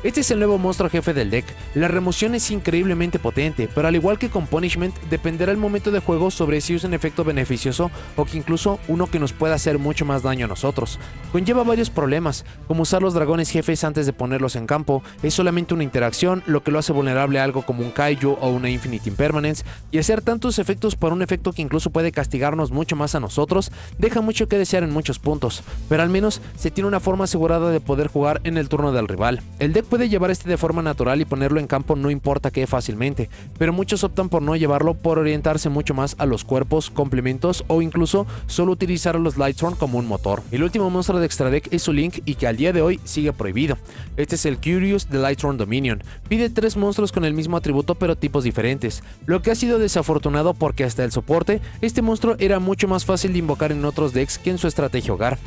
Este es el nuevo monstruo jefe del deck. La remoción es increíblemente potente, pero al igual que con Punishment, dependerá el momento de juego sobre si es un efecto beneficioso o que incluso uno que nos pueda hacer mucho más daño a nosotros. Conlleva varios problemas, como usar los dragones jefes antes de ponerlos en campo, es solamente una interacción, lo que lo hace vulnerable a algo como un Kaiju o una Infinite Impermanence, y hacer tantos efectos por un efecto que incluso puede castigarnos mucho más a nosotros, deja mucho que desear en muchos puntos, pero al menos se tiene una forma asegurada de poder jugar en el turno del rival. El deck puede llevar este de forma natural y ponerlo en campo no importa qué fácilmente, pero muchos optan por no llevarlo por orientarse mucho más a los cuerpos, complementos o incluso solo utilizar a los Lightsworn como un motor. El último monstruo de extra deck es su Link y que al día de hoy sigue prohibido. Este es el Curious de Lightsworn Dominion. Pide 3 monstruos con el mismo atributo pero tipos diferentes, lo que ha sido desafortunado porque hasta el soporte, este monstruo era mucho más fácil de invocar en otros decks que en su estrategia hogar.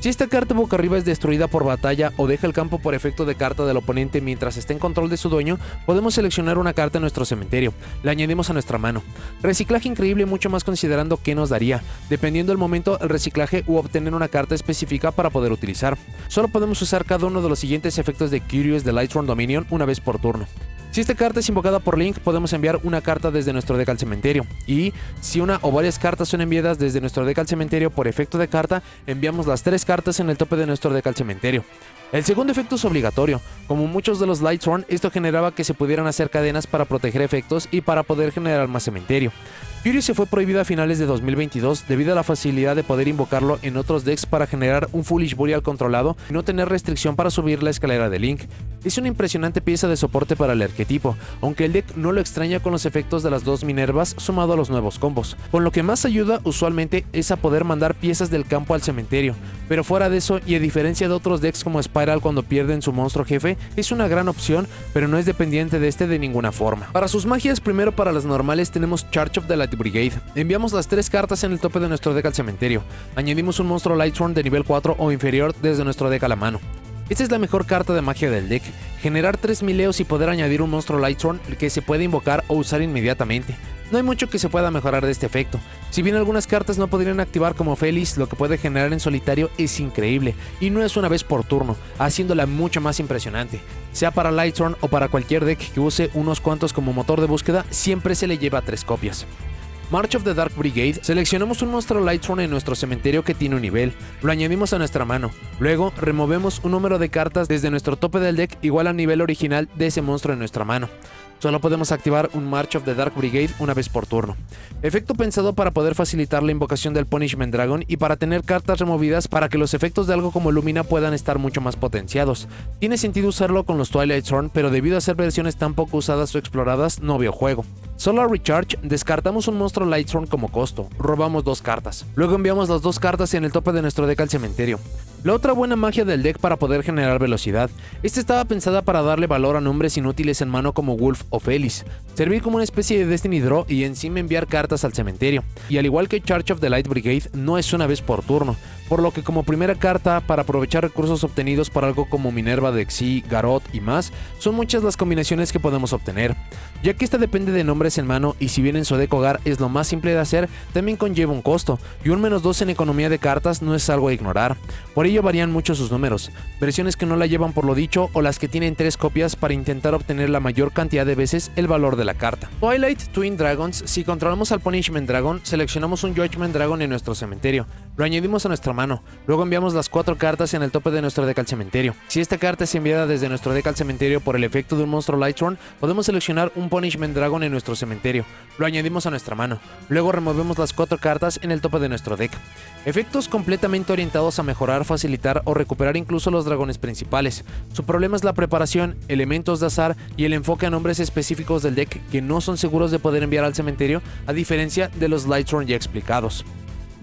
Si esta carta boca arriba es destruida por batalla o deja el campo por efecto de carta del oponente mientras esté en control de su dueño, podemos seleccionar una carta en nuestro cementerio, la añadimos a nuestra mano. Reciclaje increíble mucho más considerando qué nos daría, dependiendo del momento el reciclaje u obtener una carta específica para poder utilizar. Solo podemos usar cada uno de los siguientes efectos de Curious de Lightsworn Dominion una vez por turno. Si esta carta es invocada por Link, podemos enviar una carta desde nuestro deck al cementerio. Y si una o varias cartas son enviadas desde nuestro deck al cementerio por efecto de carta, enviamos las 3 cartas en el tope de nuestro deck al cementerio. El segundo efecto es obligatorio. Como muchos de los Lightsworn, esto generaba que se pudieran hacer cadenas para proteger efectos y para poder generar más cementerio. Fury se fue prohibido a finales de 2022 debido a la facilidad de poder invocarlo en otros decks para generar un Foolish Burial controlado y no tener restricción para subir la escalera de Link. Es una impresionante pieza de soporte para el arquetipo, aunque el deck no lo extraña con los efectos de las 2 Minervas sumado a los nuevos combos. Con lo que más ayuda usualmente es a poder mandar piezas del campo al cementerio, pero fuera de eso y a diferencia de otros decks como Spiral cuando pierden su monstruo jefe, es una gran opción, pero no es dependiente de este de ninguna forma. Para sus magias, primero para las normales tenemos Charge of the Light Brigade. Enviamos las 3 cartas en el tope de nuestro deck al cementerio. Añadimos un monstruo Lightsworn de nivel 4 o inferior desde nuestro deck a la mano. Esta es la mejor carta de magia del deck, generar 3 mileos y poder añadir un monstruo Lightsworn que se puede invocar o usar inmediatamente. No hay mucho que se pueda mejorar de este efecto. Si bien algunas cartas no podrían activar como Feliz, lo que puede generar en solitario es increíble, y no es una vez por turno, haciéndola mucho más impresionante. Sea para Lightsworn o para cualquier deck que use unos cuantos como motor de búsqueda, siempre se le lleva 3 copias. March of the Dark Brigade, seleccionamos un monstruo Lightsworn en nuestro cementerio que tiene un nivel, lo añadimos a nuestra mano, luego removemos un número de cartas desde nuestro tope del deck igual al nivel original de ese monstruo en nuestra mano. Solo podemos activar un March of the Dark Brigade una vez por turno. Efecto pensado para poder facilitar la invocación del Punishment Dragon y para tener cartas removidas para que los efectos de algo como Lumina puedan estar mucho más potenciados. Tiene sentido usarlo con los Twilight Zorn, pero debido a ser versiones tan poco usadas o exploradas, no veo juego. Solar Recharge, descartamos un monstruo Lightsworn como costo, robamos 2 cartas. Luego enviamos las 2 cartas en el tope de nuestro deck al cementerio. La otra buena magia del deck para poder generar velocidad. Esta estaba pensada para darle valor a nombres inútiles en mano como Wolf o Feliz, servir como una especie de Destiny Draw y encima enviar cartas al cementerio. Y al igual que Charge of the Light Brigade, no es una vez por turno, por lo que como primera carta para aprovechar recursos obtenidos por algo como Minerva de Xyz, Garot y más, son muchas las combinaciones que podemos obtener. Ya que esta depende de nombres en mano y si bien en su deck hogar es lo más simple de hacer, también conlleva un costo, y un -2 en economía de cartas no es algo a ignorar. Por ello varían mucho sus números, versiones que no la llevan por lo dicho o las que tienen 3 copias para intentar obtener la mayor cantidad de veces el valor de la carta. Twilight Twin Dragons, si controlamos al Punishment Dragon, seleccionamos un Judgment Dragon en nuestro cementerio, lo añadimos a nuestra mano, luego enviamos las 4 cartas en el tope de nuestro deck al cementerio. Si esta carta es enviada desde nuestro deck al cementerio por el efecto de un monstruo Lightsworn, podemos seleccionar un Punishment Dragon en nuestro cementerio, lo añadimos a nuestra mano, luego removemos las 4 cartas en el tope de nuestro deck. Efectos completamente orientados a mejorar, facilitar o recuperar incluso los dragones principales. Su problema es la preparación, elementos de azar y el enfoque a nombres específicos del deck que no son seguros de poder enviar al cementerio, a diferencia de los Lightsworn ya explicados.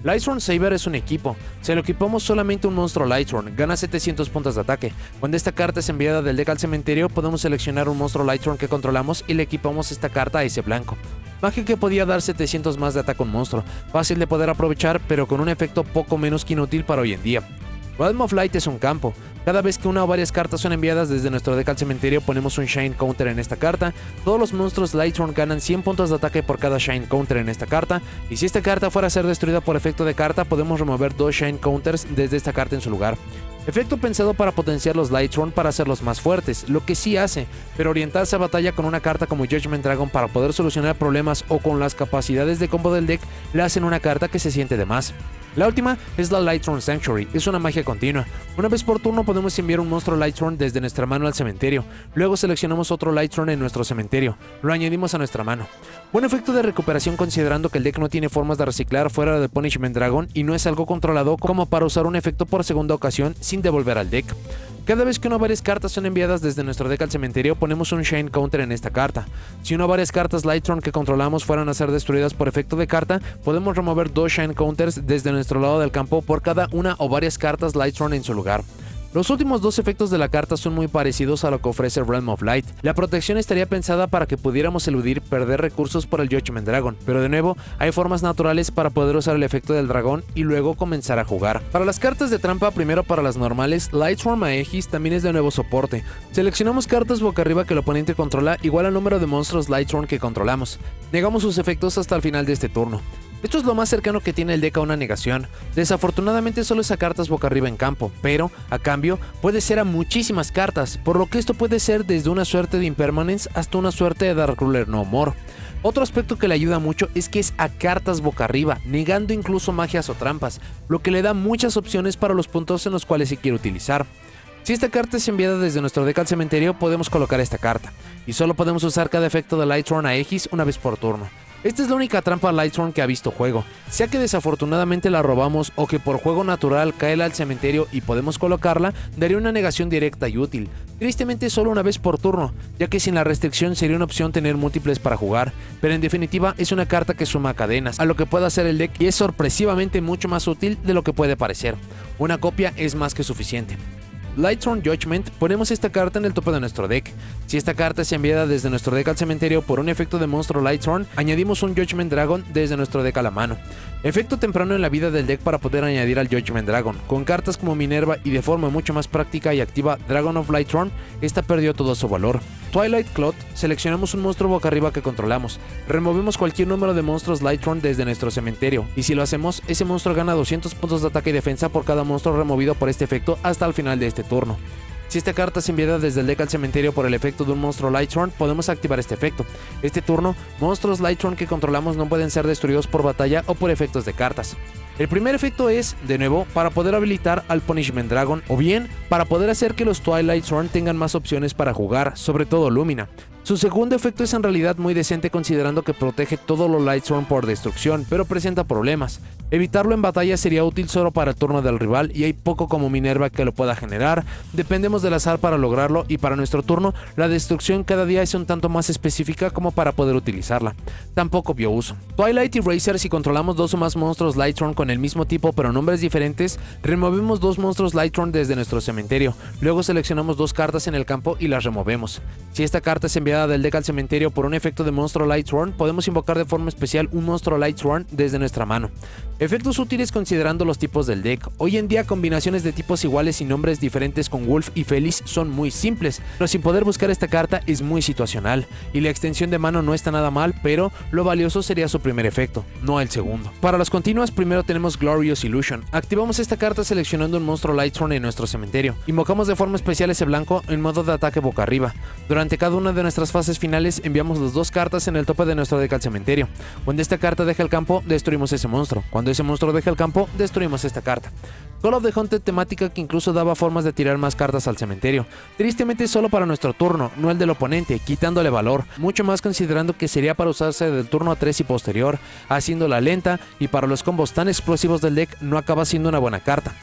Lightsworn Saber es un equipo, se lo equipamos solamente un monstruo Lightsworn, gana 700 puntos de ataque. Cuando esta carta es enviada del deck al cementerio, podemos seleccionar un monstruo Lightsworn que controlamos y le equipamos esta carta a ese blanco. Magia que podía dar 700 más de ataque a un monstruo, fácil de poder aprovechar pero con un efecto poco menos que inútil para hoy en día. Realm of Light es un campo. Cada vez que una o varias cartas son enviadas desde nuestro deck al cementerio ponemos un Shine Counter en esta carta. Todos los monstruos Lightsworn ganan 100 puntos de ataque por cada Shine Counter en esta carta. Y si esta carta fuera a ser destruida por efecto de carta, podemos remover 2 Shine Counters desde esta carta en su lugar. Efecto pensado para potenciar los Lightsworn para hacerlos más fuertes, lo que sí hace, pero orientarse a batalla con una carta como Judgment Dragon para poder solucionar problemas o con las capacidades de combo del deck le hacen una carta que se siente de más. La última es la Lightsworn Sanctuary, es una magia continua. Una vez por turno podemos enviar un monstruo Lightsworn desde nuestra mano al cementerio, luego seleccionamos otro Lightsworn en nuestro cementerio, lo añadimos a nuestra mano. Buen efecto de recuperación considerando que el deck no tiene formas de reciclar fuera de Punishment Dragon y no es algo controlado como para usar un efecto por segunda ocasión sin devolver al deck. Cada vez que una o varias cartas son enviadas desde nuestro deck al cementerio, ponemos un Chain Counter en esta carta. Si una o varias cartas Lightron que controlamos fueran a ser destruidas por efecto de carta, podemos remover 2 Chain Counters desde nuestro lado del campo por cada una o varias cartas Lightron en su lugar. Los últimos dos efectos de la carta son muy parecidos a lo que ofrece Realm of Light. La protección estaría pensada para que pudiéramos eludir perder recursos por el Judgment Dragon, pero de nuevo hay formas naturales para poder usar el efecto del dragón y luego comenzar a jugar. Para las cartas de trampa, primero para las normales, Lightsworn Aegis también es de nuevo soporte. Seleccionamos cartas boca arriba que el oponente controla igual al número de monstruos Lightsworn que controlamos. Negamos sus efectos hasta el final de este turno. Esto es lo más cercano que tiene el deck a una negación. Desafortunadamente solo es a cartas boca arriba en campo, pero, a cambio, puede ser a muchísimas cartas, por lo que esto puede ser desde una suerte de Impermanence hasta una suerte de Dark Ruler No More. Otro aspecto que le ayuda mucho es que es a cartas boca arriba, negando incluso magias o trampas, lo que le da muchas opciones para los puntos en los cuales se quiere utilizar. Si esta carta es enviada desde nuestro deck al cementerio, podemos colocar esta carta, y solo podemos usar cada efecto de Lightsworn Aegis una vez por turno. Esta es la única trampa Lightsworn que ha visto juego, sea que desafortunadamente la robamos o que por juego natural cae al cementerio y podemos colocarla, daría una negación directa y útil, tristemente solo una vez por turno, ya que sin la restricción sería una opción tener múltiples para jugar, pero en definitiva es una carta que suma cadenas a lo que puede hacer el deck y es sorpresivamente mucho más útil de lo que puede parecer. Una copia es más que suficiente. Lightsworn Judgment, ponemos esta carta en el tope de nuestro deck. Si esta carta es enviada desde nuestro deck al cementerio por un efecto de monstruo Lightsworn, añadimos un Judgment Dragon desde nuestro deck a la mano. Efecto temprano en la vida del deck para poder añadir al Judgment Dragon. Con cartas como Minerva y de forma mucho más práctica y activa Dragon of Lightsworn, esta perdió todo su valor. Twilight Cloth, seleccionamos un monstruo boca arriba que controlamos. Removemos cualquier número de monstruos Lightron desde nuestro cementerio, y si lo hacemos, ese monstruo gana 200 puntos de ataque y defensa por cada monstruo removido por este efecto hasta el final de este turno. Si esta carta es enviada desde el deck al cementerio por el efecto de un monstruo Lightron, podemos activar este efecto. Este turno, monstruos Lightron que controlamos no pueden ser destruidos por batalla o por efectos de cartas. El primer efecto es, de nuevo, para poder habilitar al Punishment Dragon, o bien para poder hacer que los Twilight Thorn tengan más opciones para jugar, sobre todo Lumina. Su segundo efecto es en realidad muy decente considerando que protege todo lo Lightsworn por destrucción, pero presenta problemas. Evitarlo en batalla sería útil solo para el turno del rival y hay poco como Minerva que lo pueda generar, dependemos del azar para lograrlo y para nuestro turno la destrucción cada día es un tanto más específica como para poder utilizarla. Tampoco vio uso. Twilight Eraser, si controlamos dos o más monstruos Lightsworn con el mismo tipo pero nombres diferentes, removemos dos monstruos Lightsworn desde nuestro cementerio, luego seleccionamos dos cartas en el campo y las removemos. Si esta carta es enviada del deck al cementerio por un efecto de monstruo Lightsworn, podemos invocar de forma especial un monstruo Lightsworn desde nuestra mano. Efectos útiles considerando los tipos del deck. Hoy en día combinaciones de tipos iguales y nombres diferentes con Wolf y Feliz son muy simples, pero sin poder buscar esta carta es muy situacional, y la extensión de mano no está nada mal, pero lo valioso sería su primer efecto, no el segundo. Para las continuas primero tenemos Glorious Illusion. Activamos esta carta seleccionando un monstruo Lightsworn en nuestro cementerio. Invocamos de forma especial ese blanco en modo de ataque boca arriba. Durante cada una de nuestras fases finales enviamos las dos cartas en el tope de nuestro deck al cementerio. Cuando esta carta deja el campo, destruimos ese monstruo. Cuando ese monstruo deja el campo, destruimos esta carta. Call of the Hunted, temática que incluso daba formas de tirar más cartas al cementerio. Tristemente solo para nuestro turno, no el del oponente, quitándole valor, mucho más considerando que sería para usarse del turno a 3 y posterior, haciéndola lenta, y para los combos tan explosivos del deck no acaba siendo una buena carta.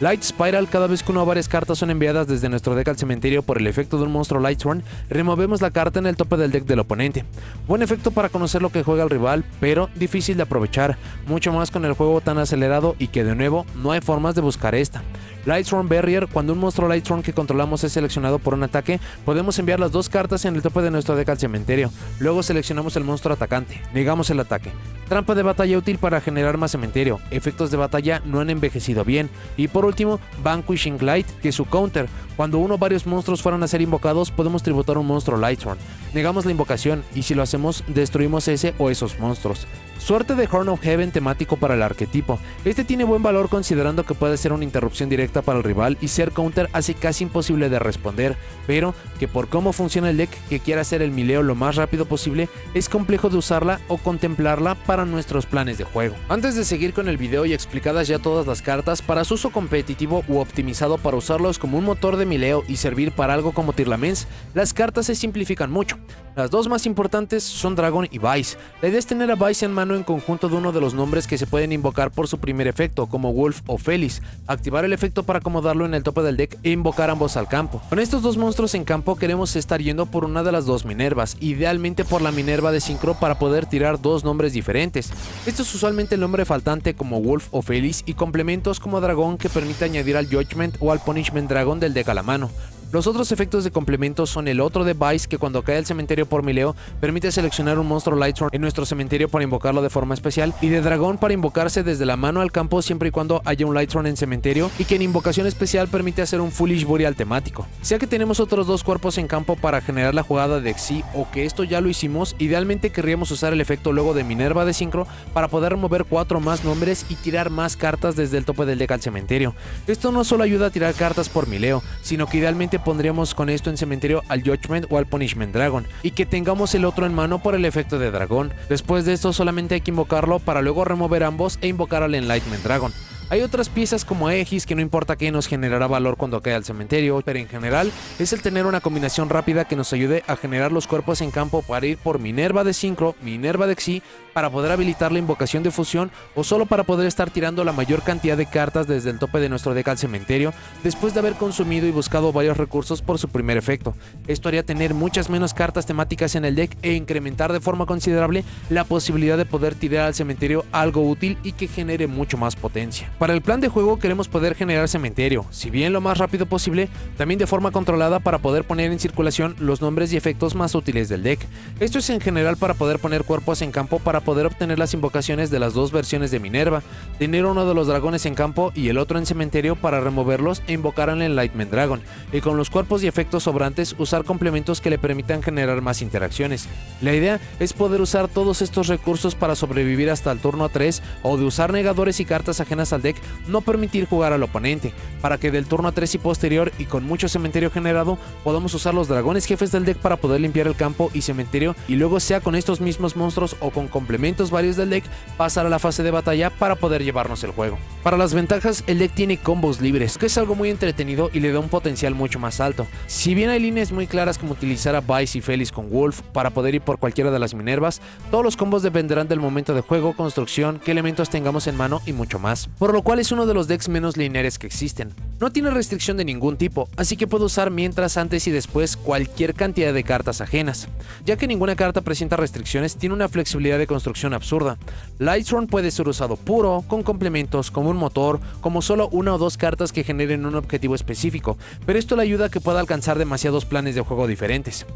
Light Spiral, cada vez que una o varias cartas son enviadas desde nuestro deck al cementerio por el efecto de un monstruo Lightsworn, removemos la carta en el tope del deck del oponente. Buen efecto para conocer lo que juega el rival, pero difícil de aprovechar, mucho más con el juego tan acelerado y que de nuevo no hay formas de buscar esta. Lightsworn Barrier, cuando un monstruo Lightsworn que controlamos es seleccionado por un ataque, podemos enviar las dos cartas en el tope de nuestro deck al cementerio, luego seleccionamos el monstruo atacante, negamos el ataque. Trampa de batalla útil para generar más cementerio, efectos de batalla no han envejecido bien, y por último, Vanquishing Light, que es su counter. Cuando uno o varios monstruos fueran a ser invocados, podemos tributar un monstruo Lightsworn. Negamos la invocación, y si lo hacemos, destruimos ese o esos monstruos. Suerte de Horn of Heaven, temático para el arquetipo. Este tiene buen valor considerando que puede ser una interrupción directa para el rival y ser counter hace casi imposible de responder, pero que por cómo funciona el deck que quiere hacer el mileo lo más rápido posible, es complejo de usarla o contemplarla para nuestros planes de juego. Antes de seguir con el video y explicadas ya todas las cartas, para su uso competitivo u optimizado para usarlos como un motor de mileo y servir para algo como Tearlaments, las cartas se simplifican mucho. Las dos más importantes son Dragon y Vice. La idea es tener a Vice en mano en conjunto de uno de los nombres que se pueden invocar por su primer efecto, como Wolf o Feliz, activar el efecto perfecto para acomodarlo en el tope del deck e invocar ambos al campo. Con estos dos monstruos en campo queremos estar yendo por una de las dos Minervas, idealmente por la Minerva de Synchro para poder tirar dos nombres diferentes. Esto es usualmente el nombre faltante como Wolf o Feliz y complementos como Dragón que permite añadir al Judgment o al Punishment Dragon del deck a la mano. Los otros efectos de complemento son el otro de Vice, que cuando cae al cementerio por mileo permite seleccionar un monstruo Lightstone en nuestro cementerio para invocarlo de forma especial, y de Dragón para invocarse desde la mano al campo siempre y cuando haya un Lightstone en cementerio, y que en invocación especial permite hacer un Foolish Burial temático. Ya que tenemos otros dos cuerpos en campo para generar la jugada de Xyz, o que esto ya lo hicimos, idealmente querríamos usar el efecto luego de Minerva de Synchro para poder remover 4 más nombres y tirar más cartas desde el tope del deck al cementerio. Esto no solo ayuda a tirar cartas por mileo, sino que idealmente pondríamos con esto en cementerio al Judgment o al Punishment Dragon, y que tengamos el otro en mano por el efecto de dragón. Después de esto solamente hay que invocarlo para luego remover ambos e invocar al Enlightenment Dragon. Hay otras piezas como Aegis que no importa que nos generará valor cuando cae al cementerio, pero en general es el tener una combinación rápida que nos ayude a generar los cuerpos en campo para ir por Minerva de Synchro, Minerva de Xyz, para poder habilitar la invocación de fusión o solo para poder estar tirando la mayor cantidad de cartas desde el tope de nuestro deck al cementerio después de haber consumido y buscado varios recursos por su primer efecto. Esto haría tener muchas menos cartas temáticas en el deck e incrementar de forma considerable la posibilidad de poder tirar al cementerio algo útil y que genere mucho más potencia. Para el plan de juego queremos poder generar cementerio, si bien lo más rápido posible, también de forma controlada para poder poner en circulación los nombres y efectos más útiles del deck. Esto es en general para poder poner cuerpos en campo para poder obtener las invocaciones de las dos versiones de Minerva, tener uno de los dragones en campo y el otro en cementerio para removerlos e invocar al Enlightenment Dragon, y con los cuerpos y efectos sobrantes usar complementos que le permitan generar más interacciones. La idea es poder usar todos estos recursos para sobrevivir hasta el turno 3 o de usar negadores y cartas ajenas al deck no permitir jugar al oponente, para que del turno 3 y posterior y con mucho cementerio generado podamos usar los dragones jefes del deck para poder limpiar el campo y cementerio, y luego sea con estos mismos monstruos o con complementos varios del deck pasar a la fase de batalla para poder llevarnos el juego. Para las ventajas, el deck tiene combos libres, que es algo muy entretenido y le da un potencial mucho más alto. Si bien hay líneas muy claras como utilizar a Vice y Feliz con Wolf para poder ir por cualquiera de las Minervas, todos los combos dependerán del momento de juego, construcción, qué elementos tengamos en mano y mucho más, por lo cual es uno de los decks menos lineares que existen. No tiene restricción de ningún tipo, así que puedo usar mientras, antes y después cualquier cantidad de cartas ajenas. Ya que ninguna carta presenta restricciones, tiene una flexibilidad de construcción absurda. Lightstone puede ser usado puro, con complementos, como un motor, como solo una o dos cartas que generen un objetivo específico, pero esto le ayuda a que pueda alcanzar demasiados planes de juego diferentes.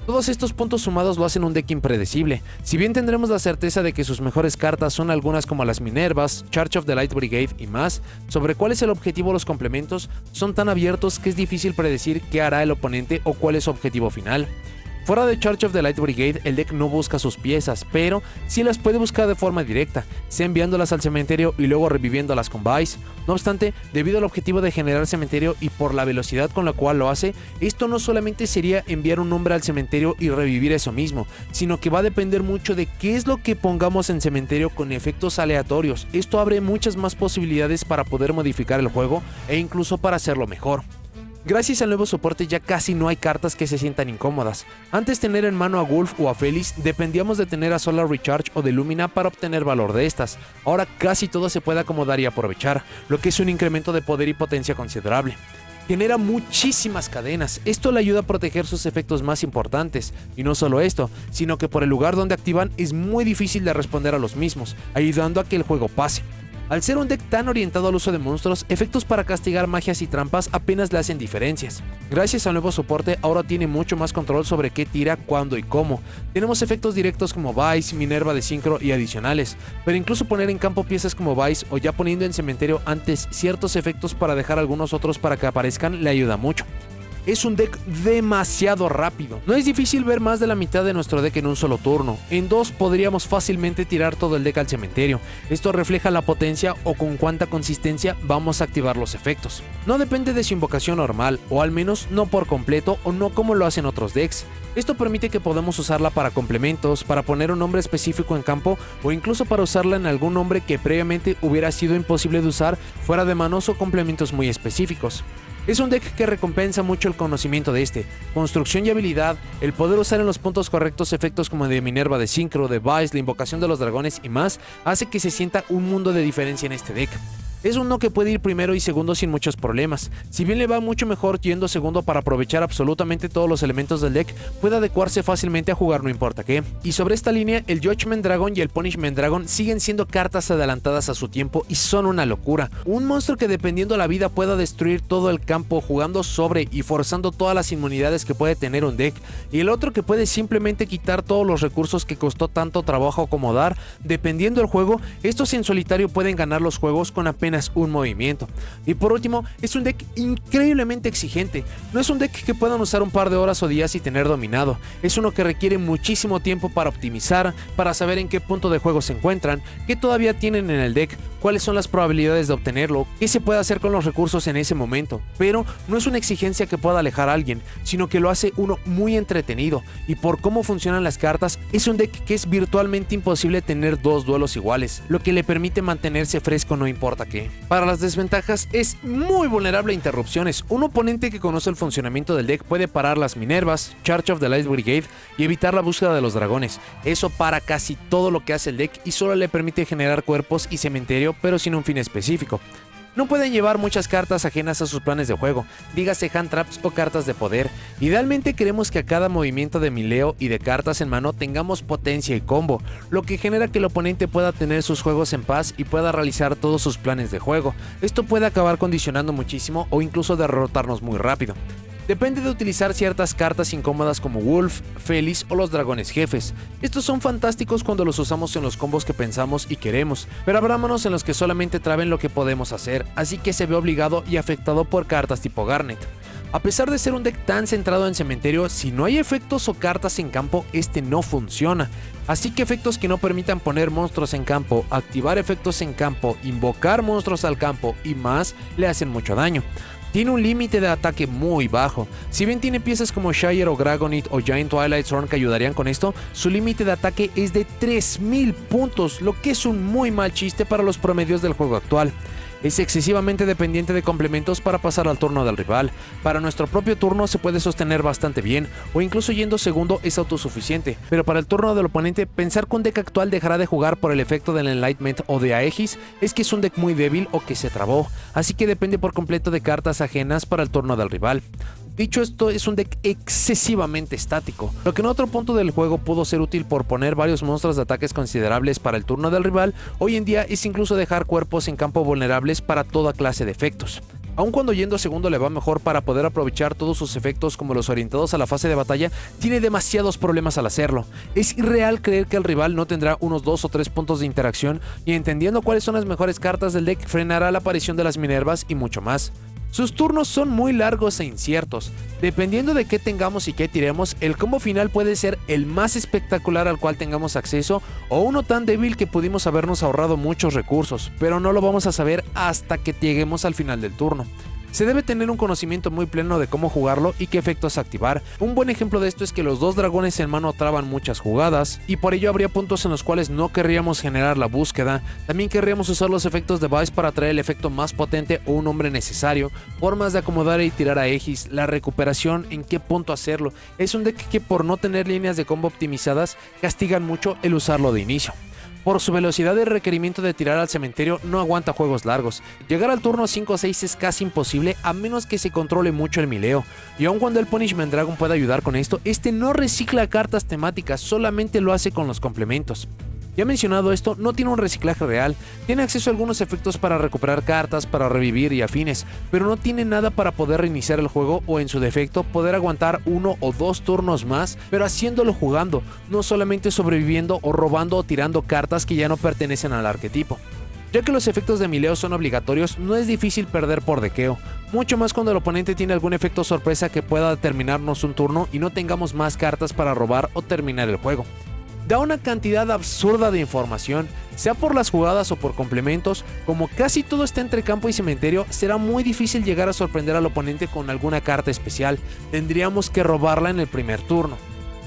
Todos estos puntos sumados lo hacen un deck impredecible. Si bien tendremos la certeza de que sus mejores cartas son algunas como las Minervas, Charge of the Light Brigade y más, sobre cuál es el objetivo o los complementos son tan abiertos que es difícil predecir qué hará el oponente o cuál es su objetivo final. Fuera de Charge of the Light Brigade, el deck no busca sus piezas, pero sí las puede buscar de forma directa, sea enviándolas al cementerio y luego reviviéndolas con Vice. No obstante, debido al objetivo de generar cementerio y por la velocidad con la cual lo hace, esto no solamente sería enviar un nombre al cementerio y revivir eso mismo, sino que va a depender mucho de qué es lo que pongamos en cementerio con efectos aleatorios. Esto abre muchas más posibilidades para poder modificar el juego e incluso para hacerlo mejor. Gracias al nuevo soporte ya casi no hay cartas que se sientan incómodas. Antes tener en mano a Wolf o a Feliz dependíamos de tener a Solar Recharge o de Lumina para obtener valor de estas. Ahora casi todo se puede acomodar y aprovechar, lo que es un incremento de poder y potencia considerable. Genera muchísimas cadenas, esto le ayuda a proteger sus efectos más importantes, y no solo esto, sino que por el lugar donde activan es muy difícil de responder a los mismos, ayudando a que el juego pase. Al ser un deck tan orientado al uso de monstruos, efectos para castigar magias y trampas apenas le hacen diferencias. Gracias al nuevo soporte, ahora tiene mucho más control sobre qué tira, cuándo y cómo. Tenemos efectos directos como Vice, Minerva de Synchro y adicionales, pero incluso poner en campo piezas como Vice o ya poniendo en cementerio antes ciertos efectos para dejar algunos otros para que aparezcan le ayuda mucho. Es un deck demasiado rápido. No es difícil ver más de la mitad de nuestro deck en un solo turno. En 2 podríamos fácilmente tirar todo el deck al cementerio. Esto refleja la potencia o con cuánta consistencia vamos a activar los efectos. No depende de su invocación normal, o al menos no por completo o no como lo hacen otros decks. Esto permite que podamos usarla para complementos, para poner un nombre específico en campo o incluso para usarla en algún nombre que previamente hubiera sido imposible de usar fuera de manos o complementos muy específicos. Es un deck que recompensa mucho el conocimiento de construcción y habilidad, el poder usar en los puntos correctos efectos como de Minerva de Synchro, de Vice, la invocación de los dragones y más, hace que se sienta un mundo de diferencia en este deck. Es uno que puede ir primero y segundo sin muchos problemas. Si bien le va mucho mejor yendo segundo para aprovechar absolutamente todos los elementos del deck, puede adecuarse fácilmente a jugar no importa qué. Y sobre esta línea, el Judgment Dragon y el Punishment Dragon siguen siendo cartas adelantadas a su tiempo y son una locura. Un monstruo que dependiendo la vida pueda destruir todo el campo jugando sobre y forzando todas las inmunidades que puede tener un deck, y el otro que puede simplemente quitar todos los recursos que costó tanto trabajo acomodar. Dependiendo del juego, estos en solitario pueden ganar los juegos con apenas un movimiento. Y por último, es un deck increíblemente exigente. No es un deck que puedan usar un par de horas o días y tener dominado. Es uno que requiere muchísimo tiempo para optimizar, para saber en qué punto de juego se encuentran, qué todavía tienen en el deck, cuáles son las probabilidades de obtenerlo, qué se puede hacer con los recursos en ese momento. Pero no es una exigencia que pueda alejar a alguien, sino que lo hace uno muy entretenido, y por cómo funcionan las cartas, es un deck que es virtualmente imposible tener dos duelos iguales, lo que le permite mantenerse fresco no importa qué. Para las desventajas, es muy vulnerable a interrupciones. Un oponente que conoce el funcionamiento del deck puede parar las Minervas, Charge of the Light Brigade y evitar la búsqueda de los dragones. Eso para casi todo lo que hace el deck y solo le permite generar cuerpos y cementerio, pero sin un fin específico. No pueden llevar muchas cartas ajenas a sus planes de juego, dígase hand traps o cartas de poder. Idealmente queremos que a cada movimiento de mileo y de cartas en mano tengamos potencia y combo, lo que genera que el oponente pueda tener sus juegos en paz y pueda realizar todos sus planes de juego. Esto puede acabar condicionando muchísimo o incluso derrotarnos muy rápido. Depende de utilizar ciertas cartas incómodas como Wolf, Feliz o los dragones jefes. Estos son fantásticos cuando los usamos en los combos que pensamos y queremos, pero habrá manos en los que solamente traben lo que podemos hacer, así que se ve obligado y afectado por cartas tipo Garnet. A pesar de ser un deck tan centrado en cementerio, si no hay efectos o cartas en campo, este no funciona. Así que efectos que no permitan poner monstruos en campo, activar efectos en campo, invocar monstruos al campo y más, le hacen mucho daño. Tiene un límite de ataque muy bajo. Si bien tiene piezas como Shire o Dragonite o Giant Twilight Storm que ayudarían con esto, su límite de ataque es de 3000 puntos, lo que es un muy mal chiste para los promedios del juego actual. Es excesivamente dependiente de complementos para pasar al turno del rival. Para nuestro propio turno se puede sostener bastante bien, o incluso yendo segundo es autosuficiente, pero para el turno del oponente, pensar que un deck actual dejará de jugar por el efecto del Enlightenment o de Aegis es que es un deck muy débil o que se trabó, así que depende por completo de cartas ajenas para el turno del rival. Dicho esto, es un deck excesivamente estático, lo que en otro punto del juego pudo ser útil por poner varios monstruos de ataques considerables para el turno del rival, hoy en día es incluso dejar cuerpos en campo vulnerables para toda clase de efectos. Aun cuando yendo segundo le va mejor para poder aprovechar todos sus efectos como los orientados a la fase de batalla, tiene demasiados problemas al hacerlo. Es irreal creer que el rival no tendrá unos 2 o 3 puntos de interacción y entendiendo cuáles son las mejores cartas del deck frenará la aparición de las Minervas y mucho más. Sus turnos son muy largos e inciertos. Dependiendo de qué tengamos y qué tiremos, el combo final puede ser el más espectacular al cual tengamos acceso o uno tan débil que pudimos habernos ahorrado muchos recursos, pero no lo vamos a saber hasta que lleguemos al final del turno. Se debe tener un conocimiento muy pleno de cómo jugarlo y qué efectos activar. Un buen ejemplo de esto es que los dos dragones en mano traban muchas jugadas, y por ello habría puntos en los cuales no querríamos generar la búsqueda. También querríamos usar los efectos de Vice para traer el efecto más potente o un hombre necesario, formas de acomodar y tirar a Aegis, la recuperación, en qué punto hacerlo. Es un deck que por no tener líneas de combo optimizadas, castigan mucho el usarlo de inicio. Por su velocidad y requerimiento de tirar al cementerio no aguanta juegos largos. Llegar al turno 5 o 6 es casi imposible a menos que se controle mucho el mileo. Y aun cuando el Punishment Dragon puede ayudar con esto, este no recicla cartas temáticas, solamente lo hace con los complementos. Ya mencionado esto, no tiene un reciclaje real, tiene acceso a algunos efectos para recuperar cartas, para revivir y afines, pero no tiene nada para poder reiniciar el juego o en su defecto poder aguantar 1 o 2 turnos más, pero haciéndolo jugando, no solamente sobreviviendo o robando o tirando cartas que ya no pertenecen al arquetipo. Ya que los efectos de mileo son obligatorios, no es difícil perder por dequeo, mucho más cuando el oponente tiene algún efecto sorpresa que pueda determinarnos un turno y no tengamos más cartas para robar o terminar el juego. Da una cantidad absurda de información, sea por las jugadas o por complementos. Como casi todo está entre campo y cementerio, será muy difícil llegar a sorprender al oponente con alguna carta especial, tendríamos que robarla en el primer turno.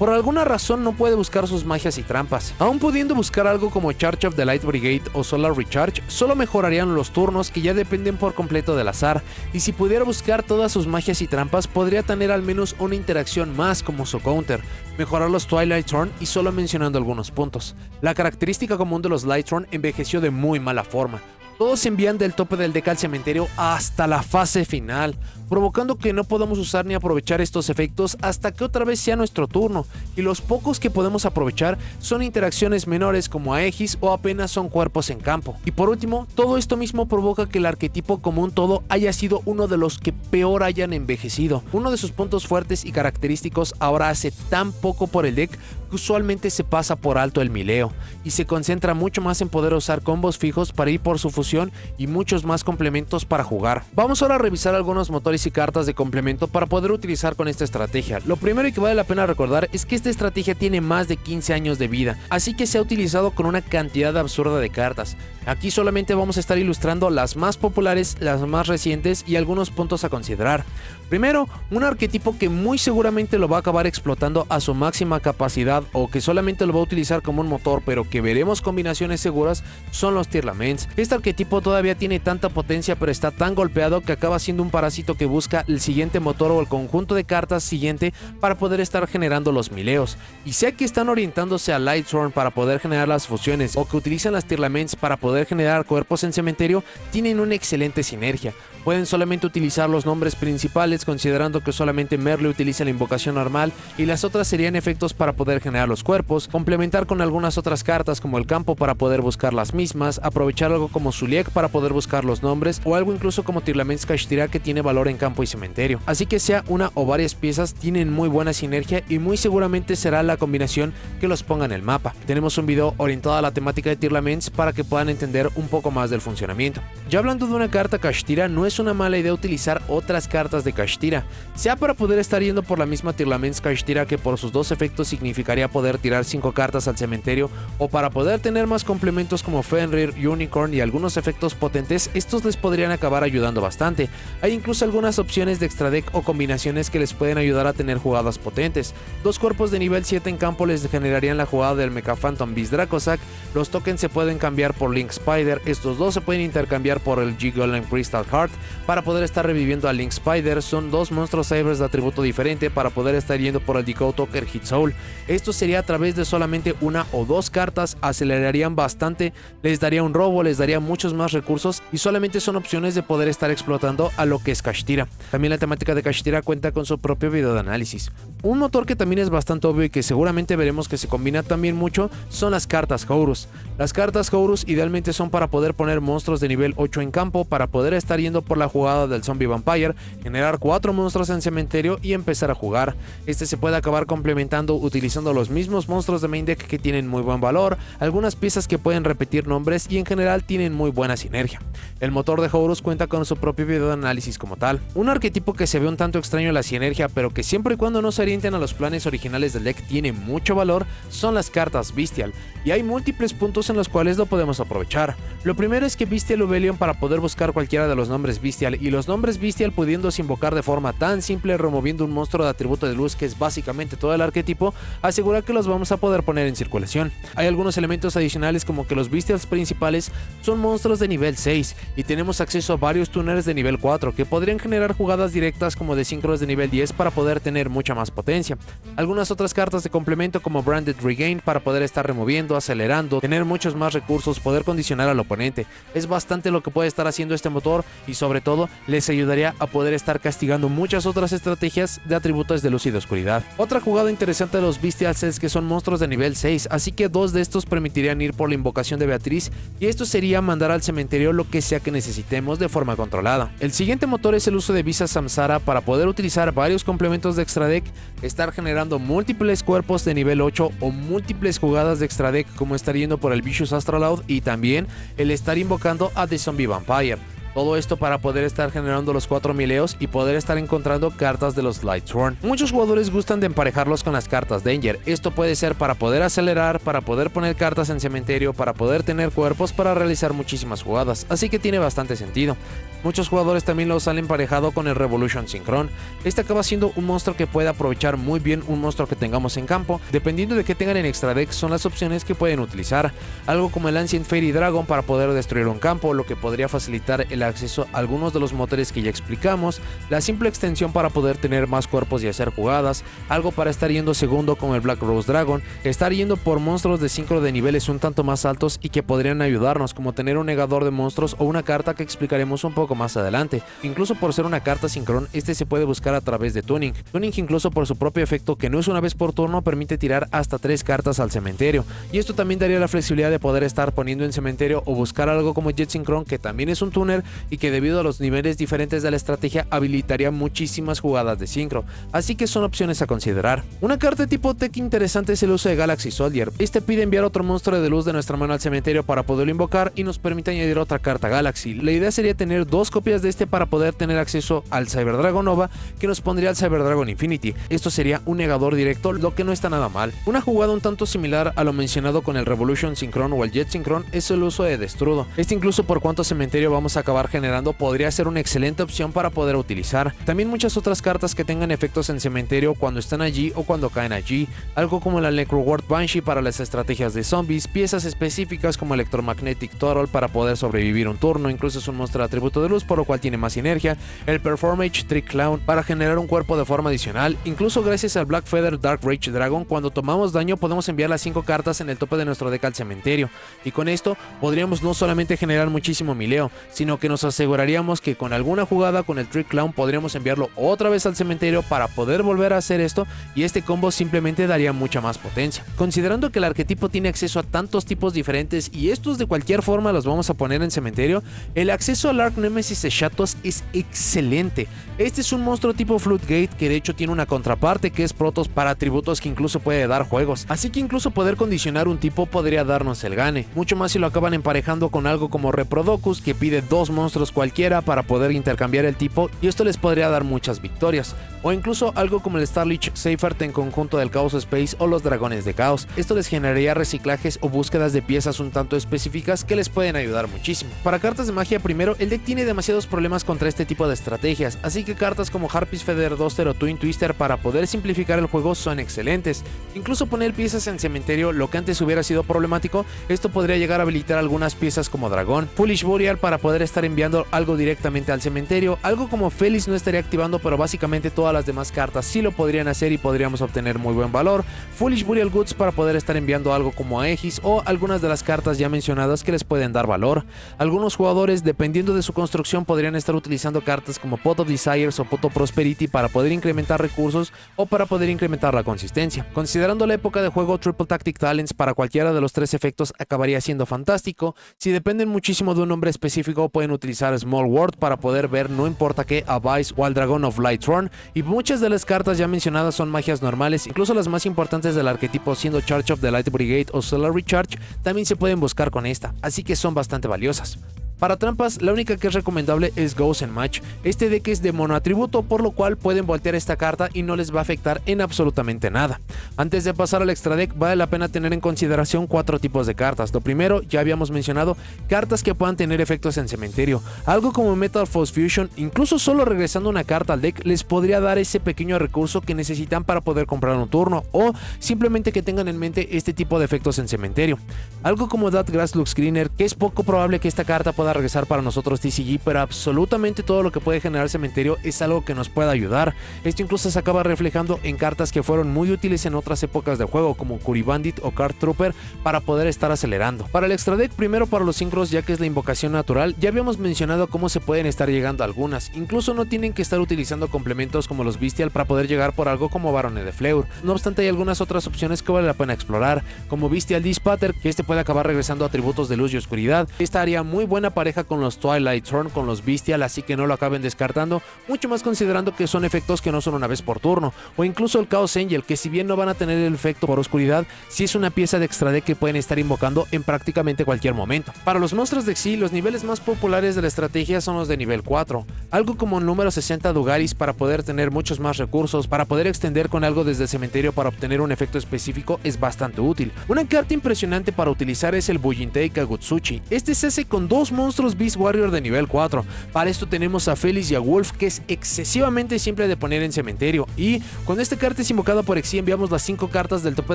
Por alguna razón no puede buscar sus magias y trampas. Aún pudiendo buscar algo como Charge of the Light Brigade o Solar Recharge, solo mejorarían los turnos que ya dependen por completo del azar, y si pudiera buscar todas sus magias y trampas, podría tener al menos una interacción más como su counter, mejorar los Twilight Thorn y solo mencionando algunos puntos. La característica común de los Light Thorn envejeció de muy mala forma. Todos envían del tope del deck al cementerio hasta la fase final, provocando que no podamos usar ni aprovechar estos efectos hasta que otra vez sea nuestro turno, y los pocos que podemos aprovechar son interacciones menores como Aegis o apenas son cuerpos en campo. Y por último, todo esto mismo provoca que el arquetipo como un todo haya sido uno de los que peor hayan envejecido. Uno de sus puntos fuertes y característicos ahora hace tan poco por el deck que usualmente se pasa por alto el mileo, y se concentra mucho más en poder usar combos fijos para ir por su fusión y muchos más complementos para jugar. Vamos ahora a revisar algunos motores y cartas de complemento para poder utilizar con esta estrategia. Lo primero y que vale la pena recordar es que esta estrategia tiene más de 15 años de vida, así que se ha utilizado con una cantidad absurda de cartas. Aquí solamente vamos a estar ilustrando las más populares, las más recientes y algunos puntos a considerar. Primero, un arquetipo que muy seguramente lo va a acabar explotando a su máxima capacidad o que solamente lo va a utilizar como un motor, pero que veremos combinaciones seguras, son los Tearlaments. Este arquetipo todavía tiene tanta potencia, pero está tan golpeado que acaba siendo un parásito que busca el siguiente motor o el conjunto de cartas siguiente para poder estar generando los mileos. Y sea que están orientándose a Lightsworn para poder generar las fusiones o que utilizan las Tearlaments para poder generar cuerpos en cementerio, tienen una excelente sinergia. Pueden solamente utilizar los nombres principales, considerando que solamente Merle utiliza la invocación normal y las otras serían efectos para poder generar los cuerpos, complementar con algunas otras cartas como el campo para poder buscar las mismas, aprovechar algo como Zuliek para poder buscar los nombres o algo incluso como Tearlaments Kashtira que tiene valor en campo y cementerio. Así que sea una o varias piezas, tienen muy buena sinergia y muy seguramente será la combinación que los ponga en el mapa. Tenemos un video orientado a la temática de Tearlaments para que puedan entender un poco más del funcionamiento. Ya hablando de una carta Kashtira, no es una mala idea utilizar otras cartas de Kashtira, sea para poder estar yendo por la misma Tearlaments Kashtira que por sus dos efectos significaría poder tirar 5 cartas al cementerio, o para poder tener más complementos como Fenrir, Unicorn y algunos efectos potentes. Estos les podrían acabar ayudando bastante. Hay incluso algunas opciones de extra deck o combinaciones que les pueden ayudar a tener jugadas potentes. 2 cuerpos de nivel 7 en campo les generarían la jugada del Mecha Phantom Beast Dracossack. Los tokens se pueden cambiar por Link Spider, estos dos se pueden intercambiar por el G-Golem Crystal Heart para poder estar reviviendo a Link Spider. Son 2 monstruos cybers de atributo diferente para poder estar yendo por el Decode Talker Hit Soul. Esto sería a través de solamente 1 o 2 cartas, acelerarían bastante, les daría un robo, les daría muchos más recursos y solamente son opciones de poder estar explotando a lo que es Kashtira. También la temática de Kashtira cuenta con su propio video de análisis. Un motor que también es bastante obvio y que seguramente veremos que se combina también mucho son las cartas Horus. Las cartas Horus idealmente son para poder poner monstruos de nivel 8 en campo, para poder estar yendo por la jugada del Zombie Vampire, generar 4 monstruos en cementerio y empezar a jugar. Este se puede acabar complementando utilizando los mismos monstruos de main deck que tienen muy buen valor, algunas piezas que pueden repetir nombres y en general tienen muy buena sinergia. El motor de Horus cuenta con su propio video de análisis como tal. Un arquetipo que se ve un tanto extraño en la sinergia, pero que siempre y cuando no se orienten a los planes originales del deck tiene mucho valor, son las cartas Bestial, y hay múltiples puntos en los cuales lo podemos aprovechar. Lo primero es que Bestial Ubelion, para poder buscar cualquiera de los nombres Bestial y los nombres Bestial pudiéndose invocar de forma tan simple removiendo un monstruo de atributo de luz que es básicamente todo el arquetipo, asegura que los vamos a poder poner en circulación. Hay algunos elementos adicionales como que los Bestials principales son monstruos de nivel 6 y tenemos acceso a varios tuners de nivel 4 que podrían generar jugadas directas como de sincros de nivel 10 para poder tener mucha más potencia. Algunas otras cartas de complemento como Branded Regain para poder estar removiendo, acelerando, tener muchos más recursos, poder condicionar al oponente. Es bastante lo que puede estar haciendo este motor y sobre todo les ayudaría a poder estar castigando muchas otras estrategias de atributos de luz y de oscuridad. Otra jugada interesante de los Bestials es que son monstruos de nivel 6, así que 2 de estos permitirían ir por la invocación de Beatriz y esto sería mandar al cementerio lo que sea que necesitemos de forma controlada. El siguiente motor es el uso de Visa Samsara para poder utilizar varios complementos de extra deck, estar generando múltiples cuerpos de nivel 8 o múltiples jugadas de extra deck como estar yendo por el Vicious Astrolaud y también el estar invocando a The Zombie Vampire. Todo esto para poder estar generando los 4 mileos y poder estar encontrando cartas de los Lightsworn. Muchos jugadores gustan de emparejarlos con las cartas Danger. Esto puede ser para poder acelerar, para poder poner cartas en cementerio, para poder tener cuerpos, para realizar muchísimas jugadas. Así que tiene bastante sentido. Muchos jugadores también los han emparejado con el Revolution Synchron. Este acaba siendo un monstruo que puede aprovechar muy bien un monstruo que tengamos en campo. Dependiendo de qué tengan en extra deck son las opciones que pueden utilizar. Algo como el Ancient Fairy Dragon para poder destruir un campo, lo que podría facilitar el el acceso a algunos de los motores que ya explicamos, la simple extensión para poder tener más cuerpos y hacer jugadas, algo para estar yendo segundo como el Black Rose Dragon, estar yendo por monstruos de sincro de niveles un tanto más altos y que podrían ayudarnos, como tener un negador de monstruos o una carta que explicaremos un poco más adelante. Incluso por ser una carta sincron, este se puede buscar a través de Tuning. Tuning, incluso por su propio efecto, que no es una vez por turno, permite tirar hasta 3 cartas al cementerio, y esto también daría la flexibilidad de poder estar poniendo en cementerio o buscar algo como Jet Synchron, que también es un tuner y que debido a los niveles diferentes de la estrategia habilitaría muchísimas jugadas de sincro, así que son opciones a considerar. Una carta tipo tech interesante es el uso de Galaxy Soldier. Este pide enviar otro monstruo de luz de nuestra mano al cementerio para poderlo invocar y nos permite añadir otra carta Galaxy. La idea sería tener 2 copias de este para poder tener acceso al Cyber Dragon Nova, que nos pondría al Cyber Dragon Infinity. Esto sería un negador directo, lo que no está nada mal. Una jugada un tanto similar a lo mencionado con el Revolution Synchron o el Jet Synchron es el uso de Destrudo. Este, incluso por cuánto cementerio vamos a acabar generando, podría ser una excelente opción para poder utilizar. También muchas otras cartas que tengan efectos en cementerio cuando están allí o cuando caen allí, algo como la Necroward Banshee para las estrategias de zombies, piezas específicas como Electromagnetic Turtle para poder sobrevivir un turno, incluso es un monstruo de atributo de luz por lo cual tiene más sinergia, el Performage Trick Clown para generar un cuerpo de forma adicional, incluso gracias al Black Feather Dark Rage Dragon, cuando tomamos daño podemos enviar las 5 cartas en el tope de nuestro deck al cementerio, y con esto podríamos no solamente generar muchísimo mileo, sino que nos aseguraríamos que con alguna jugada con el Trick Clown podríamos enviarlo otra vez al cementerio para poder volver a hacer esto, y este combo simplemente daría mucha más potencia. Considerando que el arquetipo tiene acceso a tantos tipos diferentes y estos de cualquier forma los vamos a poner en cementerio, el acceso al Arch Nemesis de Shatos es excelente. Este es un monstruo tipo Floodgate que de hecho tiene una contraparte que es Protoss para atributos que incluso puede dar juegos, así que incluso poder condicionar un tipo podría darnos el gane, mucho más si lo acaban emparejando con algo como Reprodocus que pide 2 monstruos cualquiera para poder intercambiar el tipo, y esto les podría dar muchas victorias, o incluso algo como el Starlich Seifert en conjunto del Chaos Space o los Dragones de Caos. Esto les generaría reciclajes o búsquedas de piezas un tanto específicas que les pueden ayudar muchísimo. Para cartas de magia primero, el deck tiene demasiados problemas contra este tipo de estrategias, así que cartas como Harpies Feather Duster o Twin Twister para poder simplificar el juego son excelentes. Incluso poner piezas en cementerio, lo que antes hubiera sido problemático, esto podría llegar a habilitar algunas piezas como Dragón, Foolish Burial para poder estar enviando algo directamente al cementerio, algo como Felis no estaría activando, pero básicamente todas las demás cartas sí lo podrían hacer y podríamos obtener muy buen valor, Foolish Burial Goods para poder estar enviando algo como Aegis o algunas de las cartas ya mencionadas que les pueden dar valor. Algunos jugadores, dependiendo de su construcción, podrían estar utilizando cartas como Pot of Desires o Pot of Prosperity para poder incrementar recursos o para poder incrementar la consistencia. Considerando la época de juego, Triple Tactic Talents para cualquiera de los 3 efectos acabaría siendo fantástico. Si dependen muchísimo de un nombre específico, pueden utilizar Small World para poder ver no importa qué a Vice o al Dragon of Lightthrone, y muchas de las cartas ya mencionadas son magias normales, incluso las más importantes del arquetipo siendo Charge of the Light Brigade o Solar Recharge también se pueden buscar con esta, así que son bastante valiosas. Para trampas, la única que es recomendable es Ghost and Match. Este deck es de monoatributo, por lo cual pueden voltear esta carta y no les va a afectar en absolutamente nada. Antes de pasar al extra deck, vale la pena tener en consideración 4 tipos de cartas. Lo primero, ya habíamos mencionado, cartas que puedan tener efectos en cementerio. Algo como Metal Force Fusion, incluso solo regresando una carta al deck, les podría dar ese pequeño recurso que necesitan para poder comprar un turno, o simplemente que tengan en mente este tipo de efectos en cementerio. Algo como That Grass Looks Greener, que es poco probable que esta carta pueda regresar para nosotros TCG, pero absolutamente todo lo que puede generar cementerio es algo que nos puede ayudar. Esto incluso se acaba reflejando en cartas que fueron muy útiles en otras épocas de juego, como Curry Bandit o Card Trooper, para poder estar acelerando. Para el extra deck, primero para los sincros, ya que es la invocación natural, ya habíamos mencionado cómo se pueden estar llegando algunas, incluso no tienen que estar utilizando complementos como los Bestial para poder llegar por algo como Barone de Fleur. No obstante, hay algunas otras opciones que vale la pena explorar, como Bestial Dispater, que este puede acabar regresando atributos de luz y oscuridad. Esta haría muy buena pareja con los Twilight Thorn, con los Bestial, así que no lo acaben descartando, mucho más considerando que son efectos que no son una vez por turno, o incluso el Chaos Angel, que si bien no van a tener el efecto por oscuridad, sí es una pieza de extra deck que pueden estar invocando en prácticamente cualquier momento. Para los monstruos de Xyz, los niveles más populares de la estrategia son los de nivel 4, algo como el número 60 Dugaris para poder tener muchos más recursos, para poder extender con algo desde el cementerio para obtener un efecto específico es bastante útil. Una carta impresionante para utilizar es el Bujintei Kagutsuchi. Este se hace con 2 monstruos Beast Warrior de nivel 4. Para esto tenemos a Felice y a Wolf, que es excesivamente simple de poner en cementerio, y cuando esta carta es invocada por Xyz enviamos las 5 cartas del tope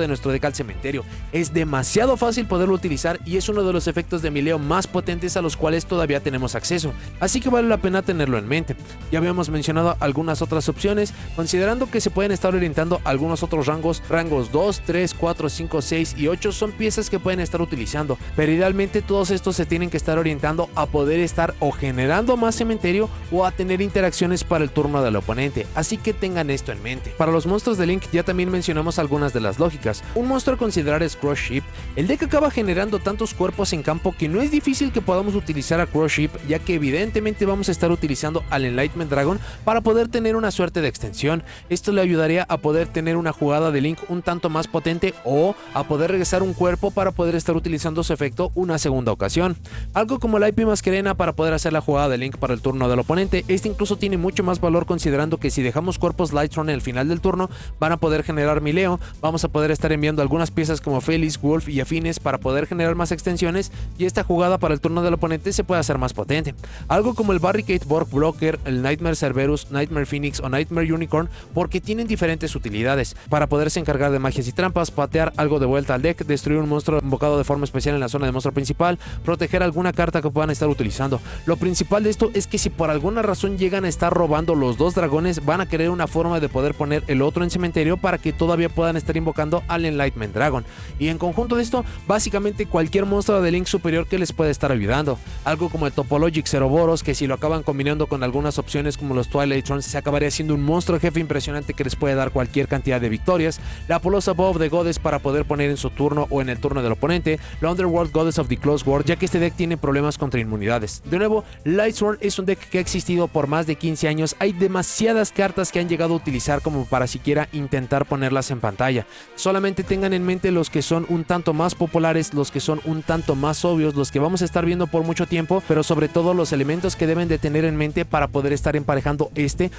de nuestro deck al cementerio. Es demasiado fácil poderlo utilizar y es uno de los efectos de mileo más potentes a los cuales todavía tenemos acceso, así que vale la pena tenerlo en mente. Ya habíamos mencionado algunas otras opciones, considerando que se pueden estar orientando algunos otros rangos 2, 3, 4, 5, 6 y 8 son piezas que pueden estar utilizando, pero idealmente todos estos se tienen que estar orientando a poder estar o generando más cementerio o a tener interacciones para el turno del oponente, así que tengan esto en mente. Para los monstruos de Link ya también mencionamos algunas de las lógicas. Un monstruo a considerar es Crush Ship. El deck acaba generando tantos cuerpos en campo que no es difícil que podamos utilizar a Crush Ship, ya que evidentemente vamos a estar utilizando al Enlightenment Dragon para poder tener una suerte de extensión. Esto le ayudaría a poder tener una jugada de Link un tanto más potente o a poder regresar un cuerpo para poder estar utilizando su efecto una segunda ocasión. Algo como la IP Masquerena para poder hacer la jugada de Link para el turno del oponente. Este incluso tiene mucho más valor considerando que si dejamos cuerpos Lightron en el final del turno van a poder generar mileo, vamos a poder estar enviando algunas piezas como Felice, Wolf y afines para poder generar más extensiones y esta jugada para el turno del oponente se puede hacer más potente. Algo como el Barricade Borg Blocker, el Nightmare Cerberus, Nightmare Phoenix o Nightmare Unicorn, porque tienen diferentes utilidades para poderse encargar de magias y trampas, patear algo de vuelta al deck, destruir un monstruo invocado de forma especial en la zona de monstruo principal, proteger alguna carta que puedan estar utilizando. Lo principal de esto es que si por alguna razón llegan a estar robando los dos dragones, van a querer una forma de poder poner el otro en cementerio para que todavía puedan estar invocando al Enlightenment Dragon. Y en conjunto de esto, básicamente cualquier monstruo de Link superior que les pueda estar ayudando. Algo como el Topologic Ceroboros, que si lo acaban combinando con algunas opciones como los Twilight Thrones, se acabaría siendo un monstruo jefe impresionante que les puede dar cualquier cantidad de victorias. La Polosa Bow of the Goddess para poder poner en su turno o en el turno del oponente. La Underworld Goddess of the Close War, ya que este deck tiene problemas contra inmunidades. De nuevo, Lightsworn es un deck que ha existido por más de 15 años. Hay demasiadas cartas que han llegado a utilizar como para siquiera intentar ponerlas en pantalla. Solamente tengan en mente los que son un tanto más populares, los que son un tanto más obvios, los que vamos a estar viendo por mucho tiempo, pero sobre todo los elementos que deben de tener en mente para poder estar emparejando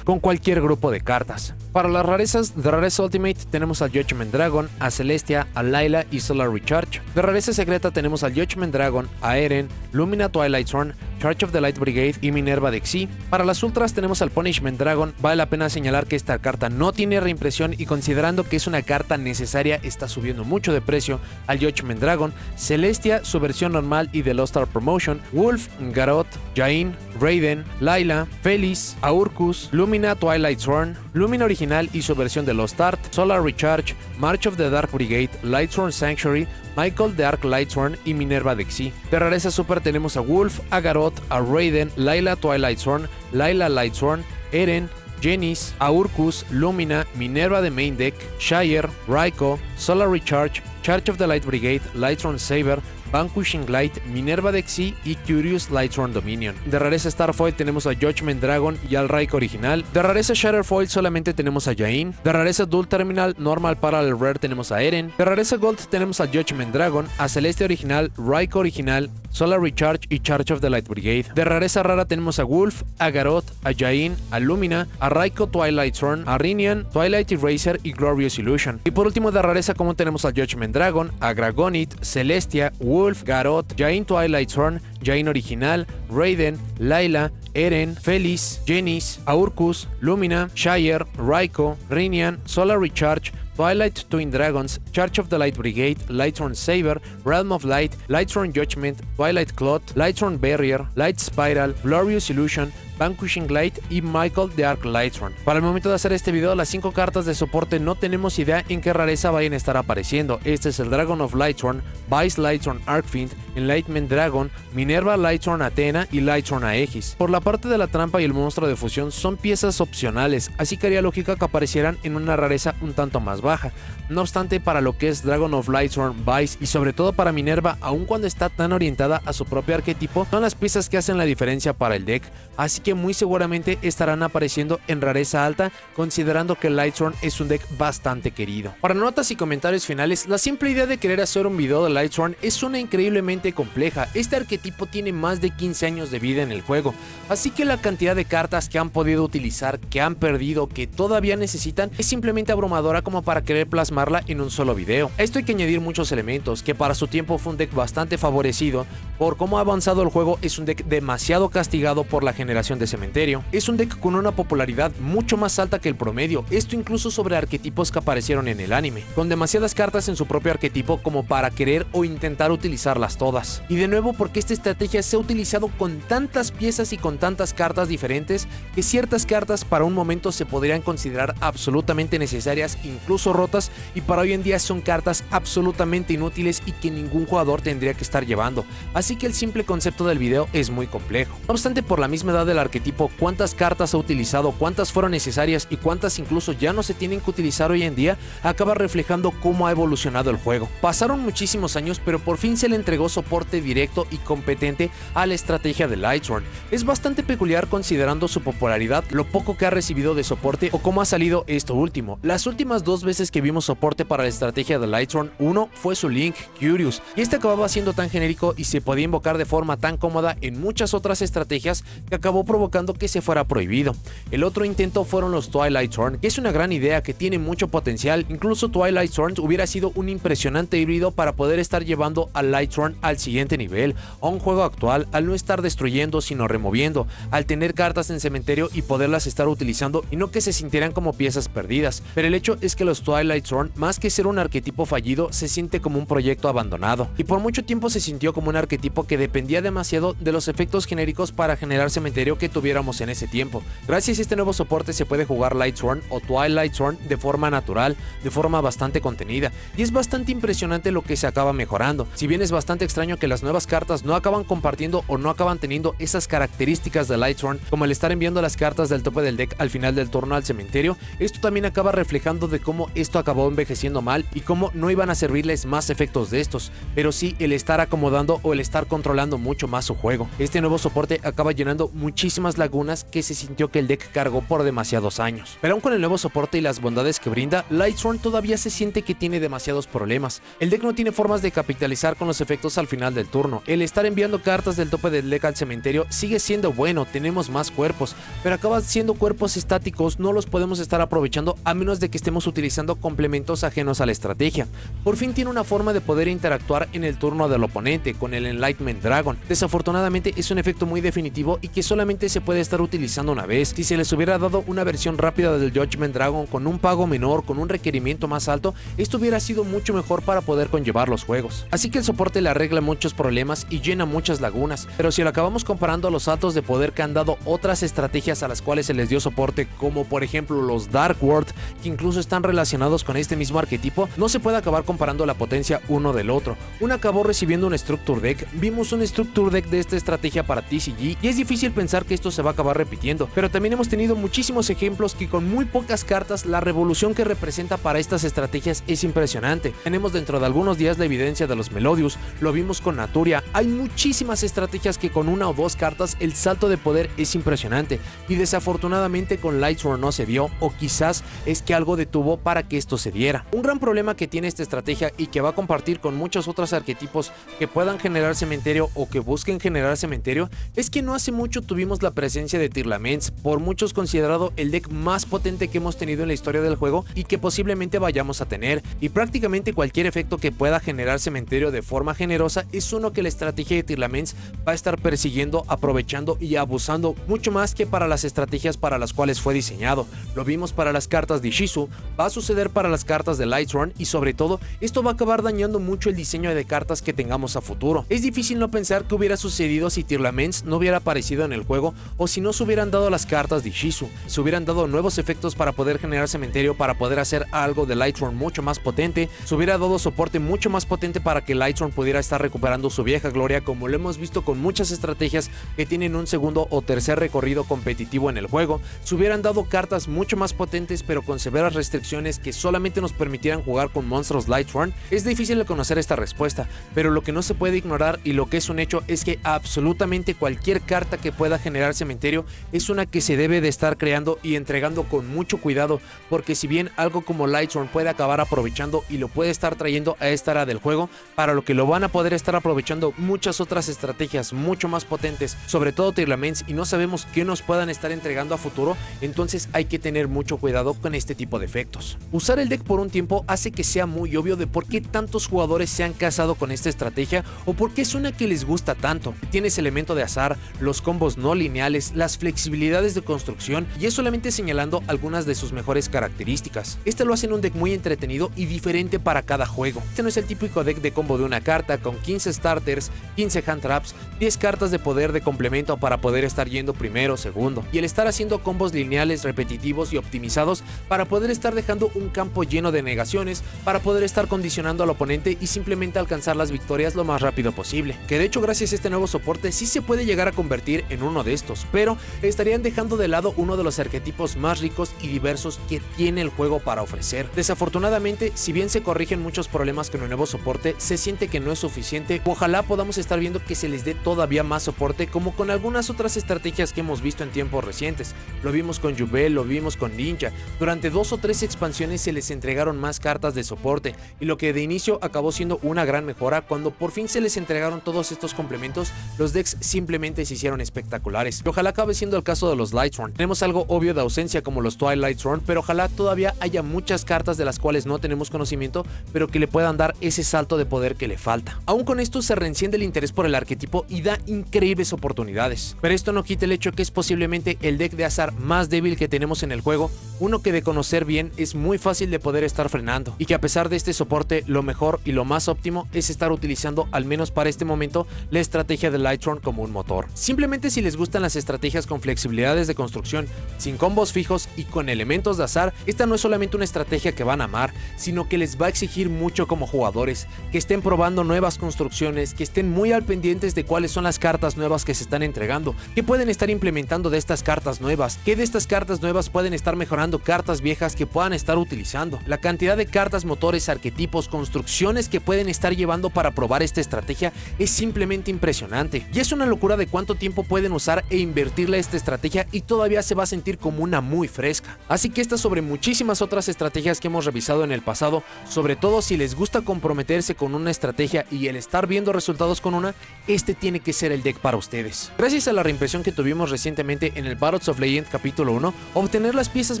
con cualquier grupo de cartas. Para las rarezas, de rareza Ultimate tenemos al Judgment Dragon, a Celestia, a Layla y Solar Recharge. De rareza secreta tenemos al Judgment Dragon, a Eren, Lumina Twilight Thorn, Charge of the Light Brigade y Minerva de Xyz. Para las ultras tenemos al Punishment Dragon. Vale la pena señalar que esta carta no tiene reimpresión y considerando que es una carta necesaria está subiendo mucho de precio al Judgment Dragon, Celestia, su versión normal y de Lost Star Promotion, Wolf, Garroth, Jain, Raiden, Layla, Felice, Aurkus, Lumina Twilight Thorn, Lumina original y su versión de Lost Art, Solar Recharge, March of the Dark Brigade, Lightsworn Sanctuary, Michael the Arc Lightsworn y Minerva de Xyz. De rareza super tenemos a Wolf, a Garroth, a Raiden, Layla Twilight Thorn, Layla Lightsworn, Eren, Janice, Aurkus, Lumina, Minerva de Main Deck, Shire, Raikou, Solar Recharge, Charge of the Light Brigade, Lightsworn Saber, Vanquishing Light, Minerva de Xyz y Curious Lightsworn Dominion. De rareza Starfoil tenemos a Judgment Dragon y al Raikou original. De rareza Shatterfoil solamente tenemos a Jain. De rareza Dual Terminal Normal Parallel Rare tenemos a Eren. De rareza Gold tenemos a Judgment Dragon, a Celeste original, Raikou original, Solar Recharge y Charge of the Light Brigade. De rareza rara tenemos a Wolf, a Garroth, a Jain, a Lumina, a Raikou Twilight Thorn, a Rinian, Twilight Eraser y Glorious Illusion. Y por último de rareza como tenemos a Judgment Dragon, a Gragonit, Celestia, Wolf, Garroth, Jain Twilight Thorn, Jain original, Raiden, Layla, Eren, Felice, Janice, Aurkus, Lumina, Shire, Raikou, Rinian, Solar Recharge, Twilight Twin Dragons, Charge of the Light Brigade, Lightsworn Saber, Realm of Light, Lightsworn Judgment, Twilight Cloth, Lightsworn Barrier, Light Spiral, Glorious Illusion, Vanquishing Light y Michael the Arc Lightsworn. Para el momento de hacer este video, las 5 cartas de soporte no tenemos idea en qué rareza vayan a estar apareciendo. Este es el Dragon of Lightsworn, Vice Lightsworn Arcfiend, Enlightenment Dragon, Minerva Lightsworn Athena y Lightsworn Aegis. Por la parte de la trampa y el monstruo de fusión son piezas opcionales, así que haría lógica que aparecieran en una rareza un tanto más baja. No obstante, para lo que es Dragon of Lightsworn, Vice y sobre todo para Minerva, aun cuando está tan orientada a su propio arquetipo, son las piezas que hacen la diferencia para el deck, así que muy seguramente estarán apareciendo en rareza alta, considerando que Lightsworn es un deck bastante querido. Para notas y comentarios finales, la simple idea de querer hacer un video de Lightsworn es una increíblemente compleja. Este arquetipo tiene más de 15 años de vida en el juego, así que la cantidad de cartas que han podido utilizar, que han perdido, que todavía necesitan, es simplemente abrumadora como para querer plasmarla en un solo video. A esto hay que añadir muchos elementos, que para su tiempo fue un deck bastante favorecido por cómo ha avanzado el juego. Es un deck demasiado castigado por la generación de cementerio, es un deck con una popularidad mucho más alta que el promedio, esto incluso sobre arquetipos que aparecieron en el anime, con demasiadas cartas en su propio arquetipo como para querer o intentar utilizarlas todas. Y de nuevo, porque esta estrategia se ha utilizado con tantas piezas y con tantas cartas diferentes, que ciertas cartas para un momento se podrían considerar absolutamente necesarias, incluso rotas, y para hoy en día son cartas absolutamente inútiles y que ningún jugador tendría que estar llevando. Así que el simple concepto del video es muy complejo. No obstante, por la misma edad del arquetipo, cuántas cartas ha utilizado, cuántas fueron necesarias y cuántas incluso ya no se tienen que utilizar hoy en día, acaba reflejando cómo ha evolucionado el juego. Pasaron muchísimos años, pero por fin se le entregó soporte directo y competente a la estrategia de Lightsworn. Es bastante peculiar considerando su popularidad, lo poco que ha recibido de soporte o cómo ha salido esto último. Las últimas dos veces que vimos soporte para la estrategia de Lightsworn, uno fue su Link Curious, y este acababa siendo tan genérico y se podía invocar de forma tan cómoda en muchas otras estrategias que acabó provocando que se fuera prohibido. El otro intento fueron los Twilight Thorn, que es una gran idea que tiene mucho potencial. Incluso Twilight Thorn hubiera sido un impresionante híbrido para poder estar llevando a Lightsworn al siguiente nivel, a un juego actual, al no estar destruyendo sino removiendo, al tener cartas en cementerio y poderlas estar utilizando y no que se sintieran como piezas perdidas. Pero el hecho es que los Twilight Thorn, más que ser un arquetipo fallido, se siente como un proyecto abandonado, y por mucho tiempo se sintió como un arquetipo que dependía demasiado de los efectos genéricos para generar cementerio que tuviéramos en ese tiempo. Gracias a este nuevo soporte se puede jugar Lightsworn o Twilight Thorn de forma natural, de forma bastante contenida, y es bastante impresionante lo que se acaba mejorando. Si bien es bastante extraño que las nuevas cartas no acaban compartiendo o no acaban teniendo esas características de Lightsworn, como el estar enviando las cartas del tope del deck al final del turno al cementerio, esto también acaba reflejando de cómo esto acabó envejeciendo mal y cómo no iban a servirles más efectos de estos, pero sí el estar acomodando o el estar controlando mucho más su juego. Este nuevo soporte acaba llenando muchísimas lagunas que se sintió que el deck cargó por demasiados años. Pero aún con el nuevo soporte y las bondades que brinda, Lightsworn todavía se siente que tiene demasiados problemas. El deck no tiene formas de capitalizar con los efectos al final del turno. El estar enviando cartas del tope del deck al cementerio sigue siendo bueno, tenemos más cuerpos, pero acaban siendo cuerpos estáticos, no los podemos estar aprovechando a menos de que estemos utilizando complementos ajenos a la estrategia. Por fin tiene una forma de poder interactuar en el turno del oponente con el Enlightenment Dragon. Desafortunadamente es un efecto muy definitivo y que solamente se puede estar utilizando una vez. Si se les hubiera dado una versión rápida del Judgment Dragon con un pago menor, con un requerimiento más alto, esto hubiera sido mucho mejor para poder conllevar los juegos. Así que el soporte le arregla muchos problemas y llena muchas lagunas, pero si lo acabamos comparando a los saltos de poder que han dado otras estrategias a las cuales se les dio soporte, como por ejemplo los Dark World, que incluso están relacionados con este mismo arquetipo, no se puede acabar comparando la potencia uno del otro. Uno acabó recibiendo un Structure Deck, vimos un Structure Deck de esta estrategia para TCG y es difícil pensar que esto se va a acabar repitiendo, pero también hemos tenido muchísimos ejemplos que con muy pocas cartas la revolución que representa para estas estrategias es impresionante. Tenemos dentro de algunos días la evidencia de los Melodius, lo vimos con Naturia, hay muchísimas estrategias que con una o dos cartas el salto de poder es impresionante y desafortunadamente con Lightsworn no se dio, o quizás es que algo detuvo para que esto se diera. Un gran problema que tiene esta estrategia y que va a compartir con muchos otros arquetipos que puedan generar cementerio o que busquen generar cementerio es que no hace mucho tuvimos la presencia de Tearlaments, por muchos considerado el deck más potente que hemos tenido en la historia del juego y que posiblemente vayamos a tener, y prácticamente cualquier efecto que pueda generar cementerio de forma generosa es uno que la estrategia de Tearlaments va a estar persiguiendo, aprovechando y abusando mucho más que para las estrategias para las cuales fue diseñado. Lo vimos para las cartas de Shizu, va a suceder para las cartas de Lightsworn y sobre todo esto va a acabar dañando mucho el diseño de cartas que tengamos a futuro. Es difícil no pensar que hubiera sucedido si Tearlaments no hubiera aparecido en el juego o si no se hubieran dado las cartas de Shizu, se hubieran dado nuevos efectos para poder generar cementerio, para poder hacer algo de Lightsworn mucho más potente, se hubiera dado soporte mucho más potente para que Lightsworn pudiera estar recuperando su vieja gloria, como lo hemos visto con muchas estrategias que tienen un segundo o tercer recorrido competitivo en el juego, se hubieran dado cartas mucho más potentes pero con severas restricciones que solamente nos permitieran jugar con monstruos Lightsworn. Es difícil de conocer esta respuesta, pero lo que no se puede ignorar y lo que es un hecho es que absolutamente cualquier carta que pueda generar generar cementerio es una que se debe de estar creando y entregando con mucho cuidado, porque si bien algo como Lightsworn puede acabar aprovechando y lo puede estar trayendo a esta era del juego, para lo que lo van a poder estar aprovechando muchas otras estrategias mucho más potentes, sobre todo Tearlaments, y no sabemos qué nos puedan estar entregando a futuro, entonces hay que tener mucho cuidado con este tipo de efectos. Usar el deck por un tiempo hace que sea muy obvio de por qué tantos jugadores se han casado con esta estrategia o por qué es una que les gusta tanto. Tienes elemento de azar, los combos no lineales, las flexibilidades de construcción, y es solamente señalando algunas de sus mejores características. Este lo hace en un deck muy entretenido y diferente para cada juego. Este no es el típico deck de combo de una carta con 15 starters, 15 hand traps, 10 cartas de poder de complemento para poder estar yendo primero, segundo, y el estar haciendo combos lineales, repetitivos y optimizados para poder estar dejando un campo lleno de negaciones, para poder estar condicionando al oponente y simplemente alcanzar las victorias lo más rápido posible. Que de hecho gracias a este nuevo soporte sí se puede llegar a convertir en uno de estos, pero estarían dejando de lado uno de los arquetipos más ricos y diversos que tiene el juego para ofrecer. Desafortunadamente, si bien se corrigen muchos problemas con el nuevo soporte, se siente que no es suficiente. Ojalá podamos estar viendo que se les dé todavía más soporte, como con algunas otras estrategias que hemos visto en tiempos recientes. Lo vimos con Yubel, lo vimos con Ninja. Durante 2 o 3 expansiones se les entregaron más cartas de soporte, y lo que de inicio acabó siendo una gran mejora, cuando por fin se les entregaron todos estos complementos, los decks simplemente se hicieron espectaculares. Y ojalá acabe siendo el caso de los Lightsworn. Tenemos algo obvio de ausencia como los Twilightsworn, pero ojalá todavía haya muchas cartas de las cuales no tenemos conocimiento, pero que le puedan dar ese salto de poder que le falta. Aún con esto se reenciende el interés por el arquetipo y da increíbles oportunidades, pero esto no quita el hecho que es posiblemente el deck de azar más débil que tenemos en el juego, uno que de conocer bien es muy fácil de poder estar frenando, y que a pesar de este soporte, lo mejor y lo más óptimo es estar utilizando, al menos para este momento, la estrategia de Lightsworn como un motor. Simplemente si les gustan las estrategias con flexibilidades de construcción, sin combos fijos y con elementos de azar, esta no es solamente una estrategia que van a amar, sino que les va a exigir mucho como jugadores, que estén probando nuevas construcciones, que estén muy al pendientes de cuáles son las cartas nuevas que se están entregando, que pueden estar implementando de estas cartas nuevas, que de estas cartas nuevas pueden estar mejorando cartas viejas que puedan estar utilizando. La cantidad de cartas, motores, arquetipos, construcciones que pueden estar llevando para probar esta estrategia es simplemente impresionante, y es una locura de cuánto tiempo pueden usar e invertirle a esta estrategia y todavía se va a sentir como una muy fresca. Así que esta sobre muchísimas otras estrategias que hemos revisado en el pasado, sobre todo si les gusta comprometerse con una estrategia y el estar viendo resultados con una, este tiene que ser el deck para ustedes. Gracias a la reimpresión que tuvimos recientemente en el Battles of Legend capítulo 1, obtener las piezas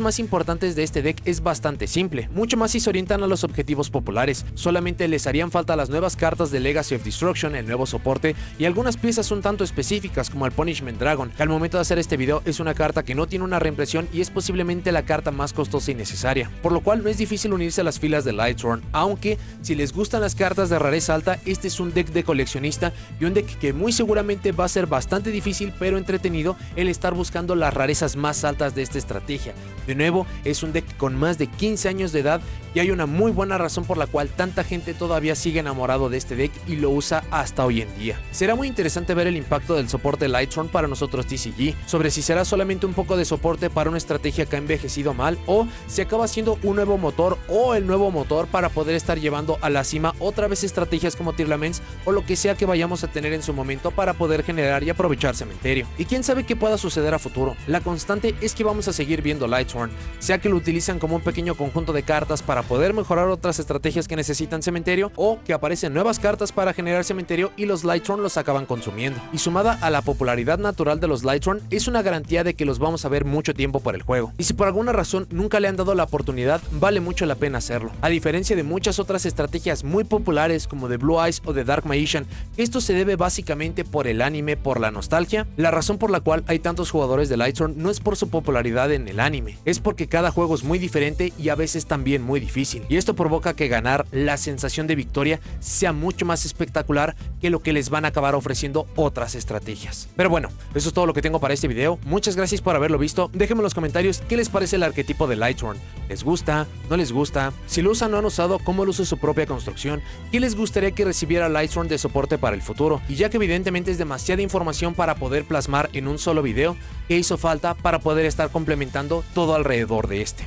más importantes de este deck es bastante simple, mucho más si se orientan a los objetivos populares. Solamente les harían falta las nuevas cartas de Legacy of Destruction, el nuevo soporte, y algunas piezas un tanto específicas como el Punishment Dragon, que al momento de hacer este video es una carta que no tiene una reimpresión y es posiblemente la carta más costosa y necesaria, por lo cual no es difícil unirse a las filas de Lightsworn, aunque si les gustan las cartas de rareza alta, este es un deck de coleccionista y un deck que muy seguramente va a ser bastante difícil pero entretenido el estar buscando las rarezas más altas de esta estrategia. De nuevo, es un deck con más de 15 años de edad y hay una muy buena razón por la cual tanta gente todavía sigue enamorado de este deck y lo usa hasta hoy en día. Será muy interesante ver el impacto del soporte Lightsworn para nosotros TCG, sobre si será solamente un poco de soporte para una estrategia que ha envejecido mal o si acaba siendo un nuevo motor o el nuevo motor para poder estar llevando a la cima otra vez estrategias como Tearlaments o lo que sea que vayamos a tener en su momento para poder generar y aprovechar cementerio. Y quién sabe qué pueda suceder a futuro. La constante es que vamos a seguir viendo Lightsworn, sea que lo utilizan como un pequeño conjunto de cartas para poder mejorar otras estrategias que necesitan cementerio o que aparecen nuevas cartas para generar cementerio y los Lightsworn los acaban consumiendo. Y sumada a la popularidad natural de los Lightsworn, es una garantía de que los vamos a ver mucho tiempo por el juego. Y si por alguna razón nunca le han dado la oportunidad, vale mucho la pena hacerlo. A diferencia de muchas otras estrategias muy populares como de Blue Eyes o de Dark Magician, esto se debe básicamente por el anime, por la nostalgia. La razón por la cual hay tantos jugadores de Lightsworn no es por su popularidad en el anime, es porque cada juego es muy diferente y a veces también muy difícil. Y esto provoca que ganar la sensación de victoria sea mucho más espectacular que lo que les van a acabar ofreciendo otras estrategias. Pero bueno, eso es todo lo que tengo para este video. Muchas gracias por haberlo visto. Déjenme en los comentarios qué les parece el arquetipo de Lightsworn. ¿Les gusta? ¿No les gusta? Si lo usan o han usado, ¿cómo lo usa su propia construcción? ¿Qué les gustaría que recibiera Lightsworn de soporte para el futuro? Y ya que evidentemente es demasiada información para poder plasmar en un solo video, ¿qué hizo falta para poder estar complementando todo alrededor de este?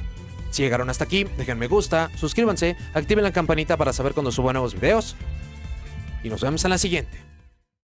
Si llegaron hasta aquí, dejen me gusta, suscríbanse, activen la campanita para saber cuando subo nuevos videos y nos vemos en la siguiente.